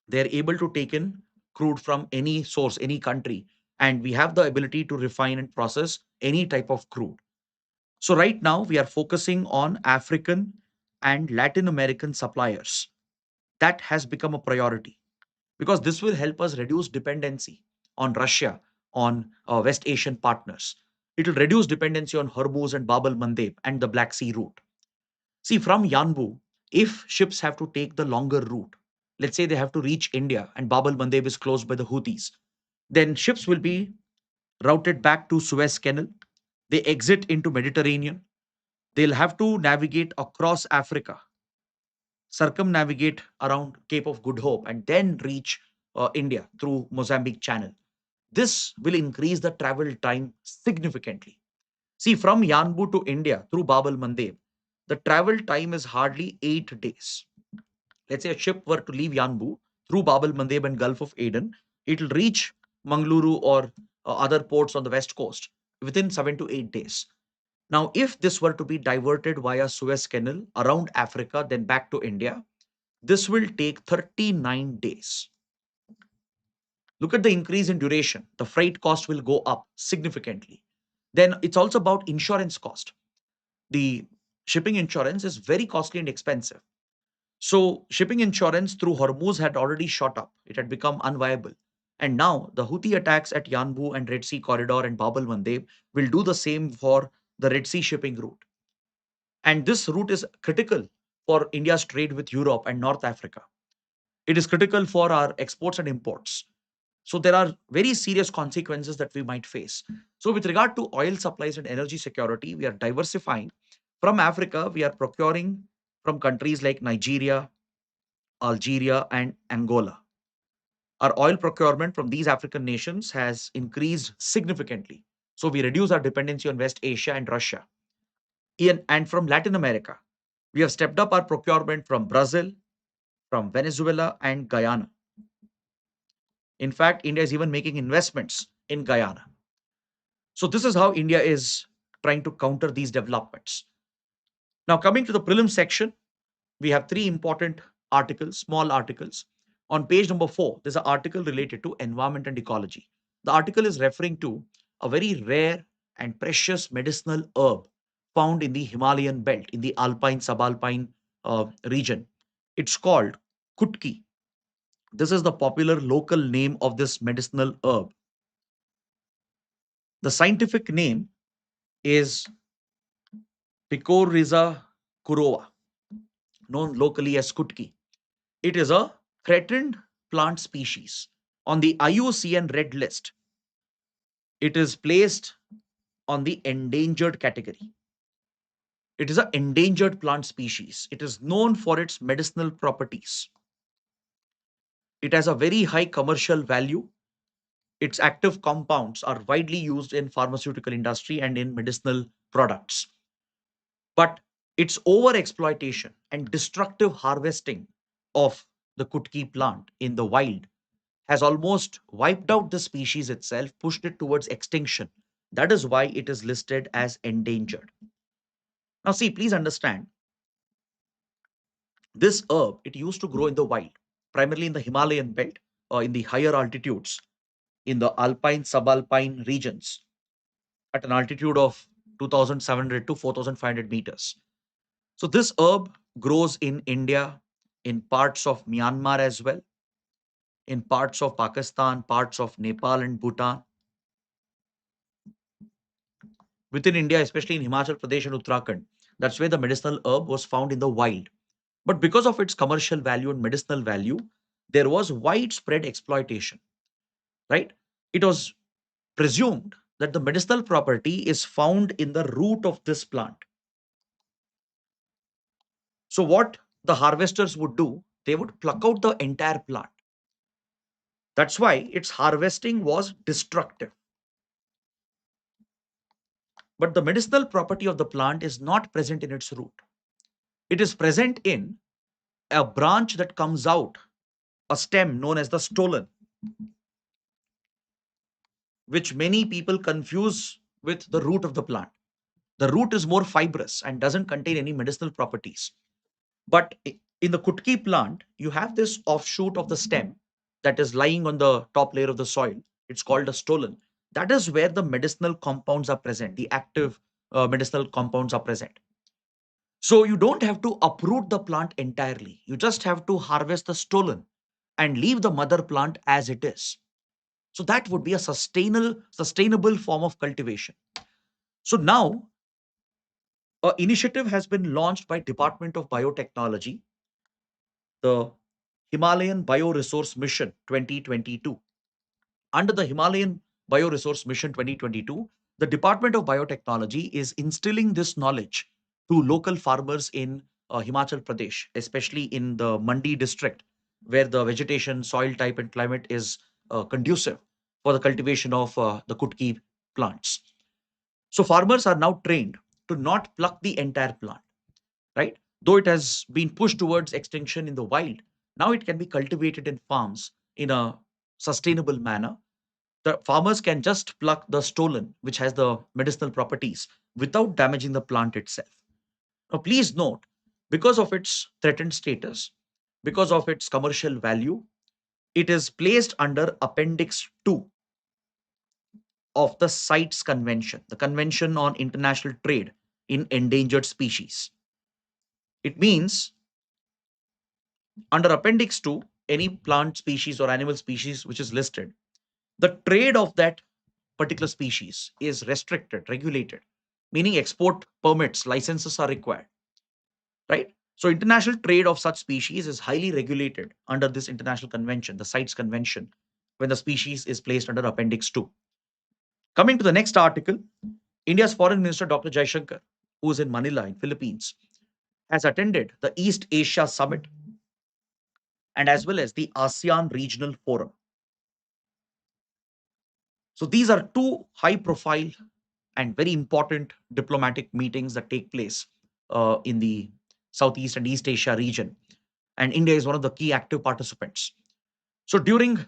they're able to take in crude from any source, any country, and we have the ability to refine and process any type of crude. So right now we are focusing on African and Latin American suppliers. That has become a priority because this will help us reduce dependency on Russia, on West Asian partners. It will reduce dependency on Hormuz and Bab el Mandeb and the Black Sea route. See, from Yanbu, if ships have to take the longer route, let's say they have to reach India and Bab el Mandeb is closed by the Houthis, then ships will be routed back to Suez Canal. They exit into Mediterranean. They'll have to navigate across Africa, circumnavigate around Cape of Good Hope, and then reach India through Mozambique Channel. This will increase the travel time significantly. See, from Yanbu to India through Bab el Mandeb, the travel time is hardly 8 days. Let's say a ship were to leave Yanbu through Bab el Mandeb and Gulf of Aden, it will reach Mangaluru or other ports on the west coast within 7 to 8 days. Now, if this were to be diverted via Suez Canal around Africa, then back to India, this will take 39 days. Look at the increase in duration. The freight cost will go up significantly. Then it's also about insurance cost. The shipping insurance is very costly and expensive. So, shipping insurance through Hormuz had already shot up. It had become unviable. And now the Houthi attacks at Yanbu and Red Sea corridor and Bab el Mandeb will do the same for the Red Sea shipping route. And this route is critical for India's trade with Europe and North Africa. It is critical for our exports and imports. So there are very serious consequences that we might face. So with regard to oil supplies and energy security, we are diversifying. From Africa, we are procuring from countries like Nigeria, Algeria, and Angola. Our oil procurement from these African nations has increased significantly. So we reduce our dependency on West Asia and Russia. And from Latin America, we have stepped up our procurement from Brazil, from Venezuela, and Guyana. In fact, India is even making investments in Guyana. So this is how India is trying to counter these developments. Now, coming to the prelim section, we have three important articles, small articles. On page number 4, there's an article related to environment and ecology. The article is referring to a very rare and precious medicinal herb found in the Himalayan belt, in the alpine, subalpine region. It's called Kutki. This is the popular local name of this medicinal herb. The scientific name is Picoriza kuroa, known locally as Kutki. It is a threatened plant species. On the IUCN Red List, it is placed on the endangered category. It is an endangered plant species. It is known for its medicinal properties. It has a very high commercial value. Its active compounds are widely used in pharmaceutical industry and in medicinal products. But its overexploitation and destructive harvesting of the Kutki plant in the wild has almost wiped out the species itself, pushed it towards extinction. That is why it is listed as endangered. Now, see, please understand this herb, it used to grow in the wild, primarily in the Himalayan belt or in the higher altitudes, in the alpine, subalpine regions at an altitude of 2,700 to 4,500 meters. So, this herb grows in India, in parts of Myanmar as well, in parts of Pakistan, parts of Nepal and Bhutan. Within India, especially in Himachal Pradesh and Uttarakhand, that's where the medicinal herb was found in the wild. But because of its commercial value and medicinal value, there was widespread exploitation, right? It was presumed that the medicinal property is found in the root of this plant. So, what the harvesters would do, they would pluck out the entire plant. That's why its harvesting was destructive. But the medicinal property of the plant is not present in its root. It is present in a branch that comes out, a stem known as the stolon, which many people confuse with the root of the plant. The root is more fibrous and doesn't contain any medicinal properties. But in the Kutki plant, you have this offshoot of the stem that is lying on the top layer of the soil. It's called a stolon. That is where the medicinal compounds are present, the active medicinal compounds are present. So you don't have to uproot the plant entirely. You just have to harvest the stolon and leave the mother plant as it is. So that would be a sustainable form of cultivation. So now an initiative has been launched by Department of Biotechnology, the Himalayan Bioresource Mission 2022. Under the Himalayan Bioresource Mission 2022, the Department of Biotechnology is instilling this knowledge to local farmers in Himachal Pradesh, especially in the Mandi district, where the vegetation, soil type, and climate is conducive for the cultivation of the Kutki plants. So farmers are now trained to not pluck the entire plant, right? Though it has been pushed towards extinction in the wild, now it can be cultivated in farms in a sustainable manner. The farmers can just pluck the stolon, which has the medicinal properties, without damaging the plant itself. Now, please note, because of its threatened status, because of its commercial value, it is placed under Appendix 2 of the CITES Convention, the Convention on International Trade in Endangered Species. It means under Appendix 2, any plant species or animal species which is listed, the trade of that particular species is restricted, regulated, meaning export permits, licenses are required, right? So, international trade of such species is highly regulated under this international convention, the CITES Convention, when the species is placed under Appendix 2. Coming to the next article, India's Foreign Minister Dr. Jaishankar, who is in Manila in Philippines, has attended the East Asia Summit and as well as the ASEAN Regional Forum. So these are two high profile and very important diplomatic meetings that take place in the Southeast and East Asia region. And India is one of the key active participants. So during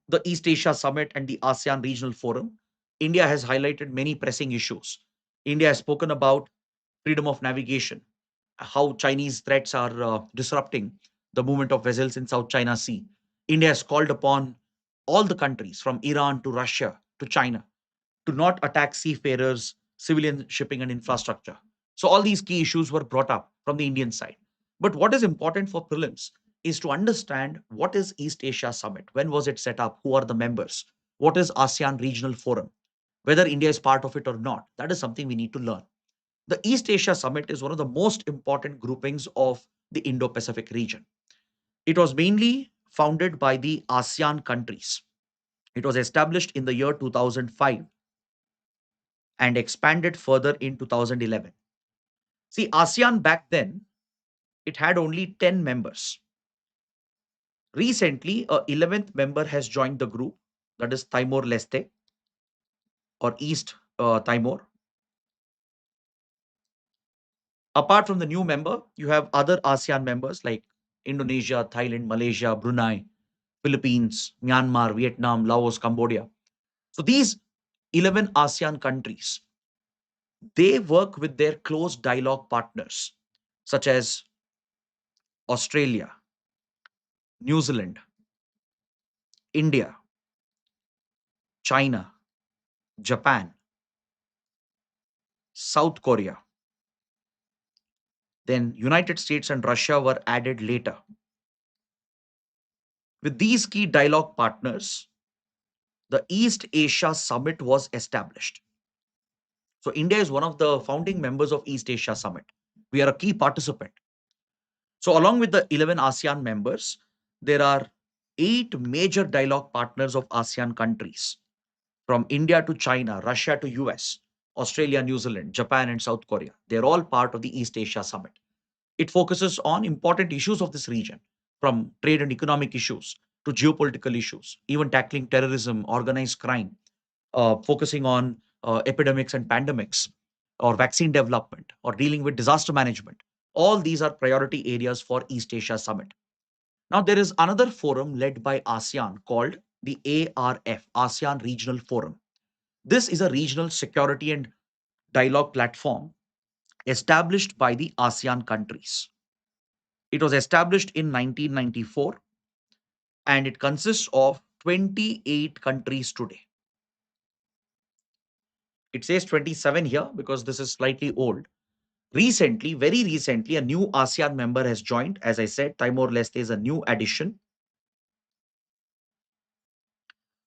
the East Asia Summit and the ASEAN Regional Forum, India has highlighted many pressing issues. India has spoken about freedom of navigation, how Chinese threats are disrupting the movement of vessels in South China Sea. India has called upon all the countries from Iran to Russia to China to not attack seafarers, civilian shipping, and infrastructure. So, all these key issues were brought up from the Indian side. But what is important for prelims is to understand what is East Asia Summit, when was it set up, who are the members, what is ASEAN Regional Forum, whether India is part of it or not. That is something we need to learn. The East Asia Summit is one of the most important groupings of the Indo Pacific region. It was mainly founded by the ASEAN countries. It was established in the year 2005 and expanded further in 2011. See, ASEAN back then, it had only 10 members. Recently, a 11th member has joined the group, that is Timor Leste or East Timor. Apart from the new member, you have other ASEAN members like Indonesia, Thailand, Malaysia, Brunei, Philippines, Myanmar, Vietnam, Laos, Cambodia. So these 11 ASEAN countries, they work with their close dialogue partners such as Australia, New Zealand, India, China, Japan, South Korea. Then United States and Russia were added later. With these key dialogue partners, the East Asia Summit was established. So India is one of the founding members of East Asia Summit. We are a key participant. So along with the 11 ASEAN members, there are 8 major dialogue partners of ASEAN countries, from India to China, Russia to US, Australia, New Zealand, Japan, and South Korea. They're all part of the East Asia Summit. It focuses on important issues of this region, from trade and economic issues to geopolitical issues, even tackling terrorism, organized crime, focusing on epidemics and pandemics, or vaccine development, or dealing with disaster management. All these are priority areas for East Asia Summit. Now, there is another forum led by ASEAN called the ARF, ASEAN Regional Forum. This is a regional security and dialogue platform established by the ASEAN countries. It was established in 1994 and it consists of 28 countries today. It says 27 here because this is slightly old. Recently, very recently, a new ASEAN member has joined. As I said, Timor Leste is a new addition.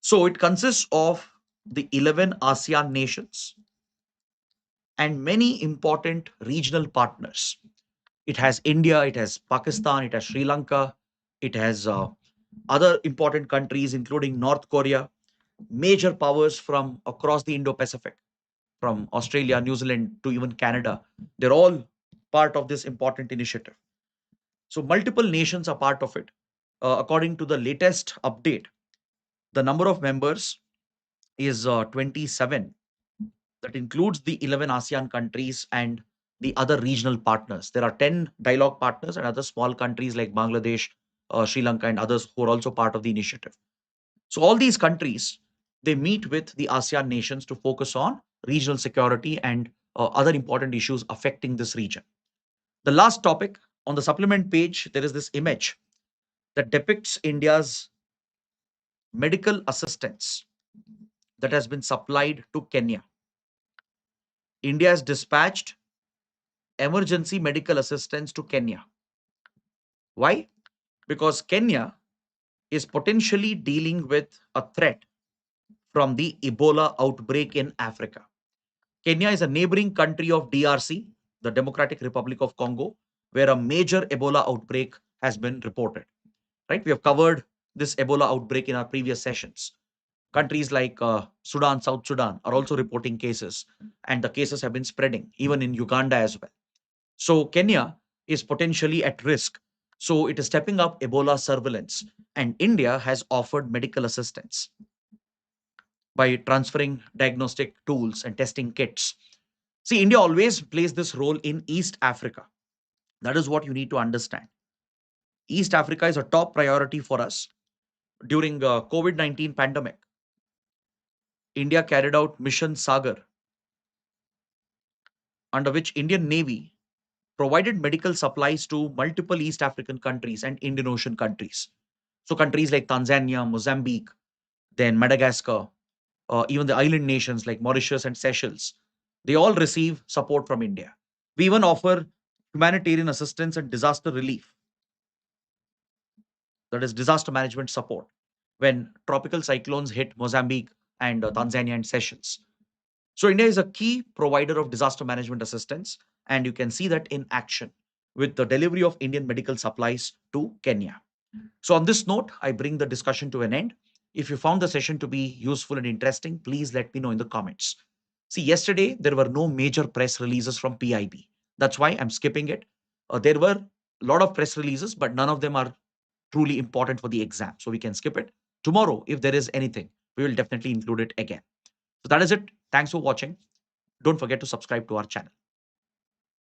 So it consists of the 11 ASEAN nations and many important regional partners. It has India, it has Pakistan, it has Sri Lanka, it has other important countries, including North Korea, major powers from across the Indo Pacific, from Australia, New Zealand to even Canada. They're all part of this important initiative. So multiple nations are part of it. According to the latest update, the number of members is 27. That includes the 11 ASEAN countries and the other regional partners. There are 10 dialogue partners and other small countries like Bangladesh, Sri Lanka, and others who are also part of the initiative. So all these countries, they meet with the ASEAN nations to focus on regional security and other important issues affecting this region. The last topic on the supplement page, there is this image that depicts India's medical assistance that has been supplied to Kenya. India has dispatched emergency medical assistance to Kenya. Why? Because Kenya is potentially dealing with a threat from the Ebola outbreak in Africa. Kenya is a neighboring country of DRC, the Democratic Republic of Congo, where a major Ebola outbreak has been reported. Right? We have covered this Ebola outbreak in our previous sessions. Countries like Sudan, South Sudan are also reporting cases, and the cases have been spreading, even in Uganda as well. So Kenya is potentially at risk. So it is stepping up Ebola surveillance, and India has offered medical assistance by transferring diagnostic tools and testing kits. See, India always plays this role in East Africa. That is what you need to understand. East Africa is a top priority for us. During COVID-19 pandemic, India carried out Mission Sagar, under which Indian Navy provided medical supplies to multiple East African countries and Indian Ocean countries. So countries like Tanzania, Mozambique, then Madagascar, even the island nations like Mauritius and Seychelles, they all receive support from India. We even offer humanitarian assistance and disaster relief, that is disaster management support, when tropical cyclones hit Mozambique and Tanzania and Seychelles. So India is a key provider of disaster management assistance, and you can see that in action with the delivery of Indian medical supplies to Kenya. So on this note, I bring the discussion to an end. If you found the session to be useful and interesting, please let me know in the comments. See, yesterday there were no major press releases from PIB. That's why I'm skipping it. There were a lot of press releases, but none of them are truly important for the exam. So we can skip it. Tomorrow, if there is anything, we will definitely include it again. So that is it. Thanks for watching. Don't forget to subscribe to our channel.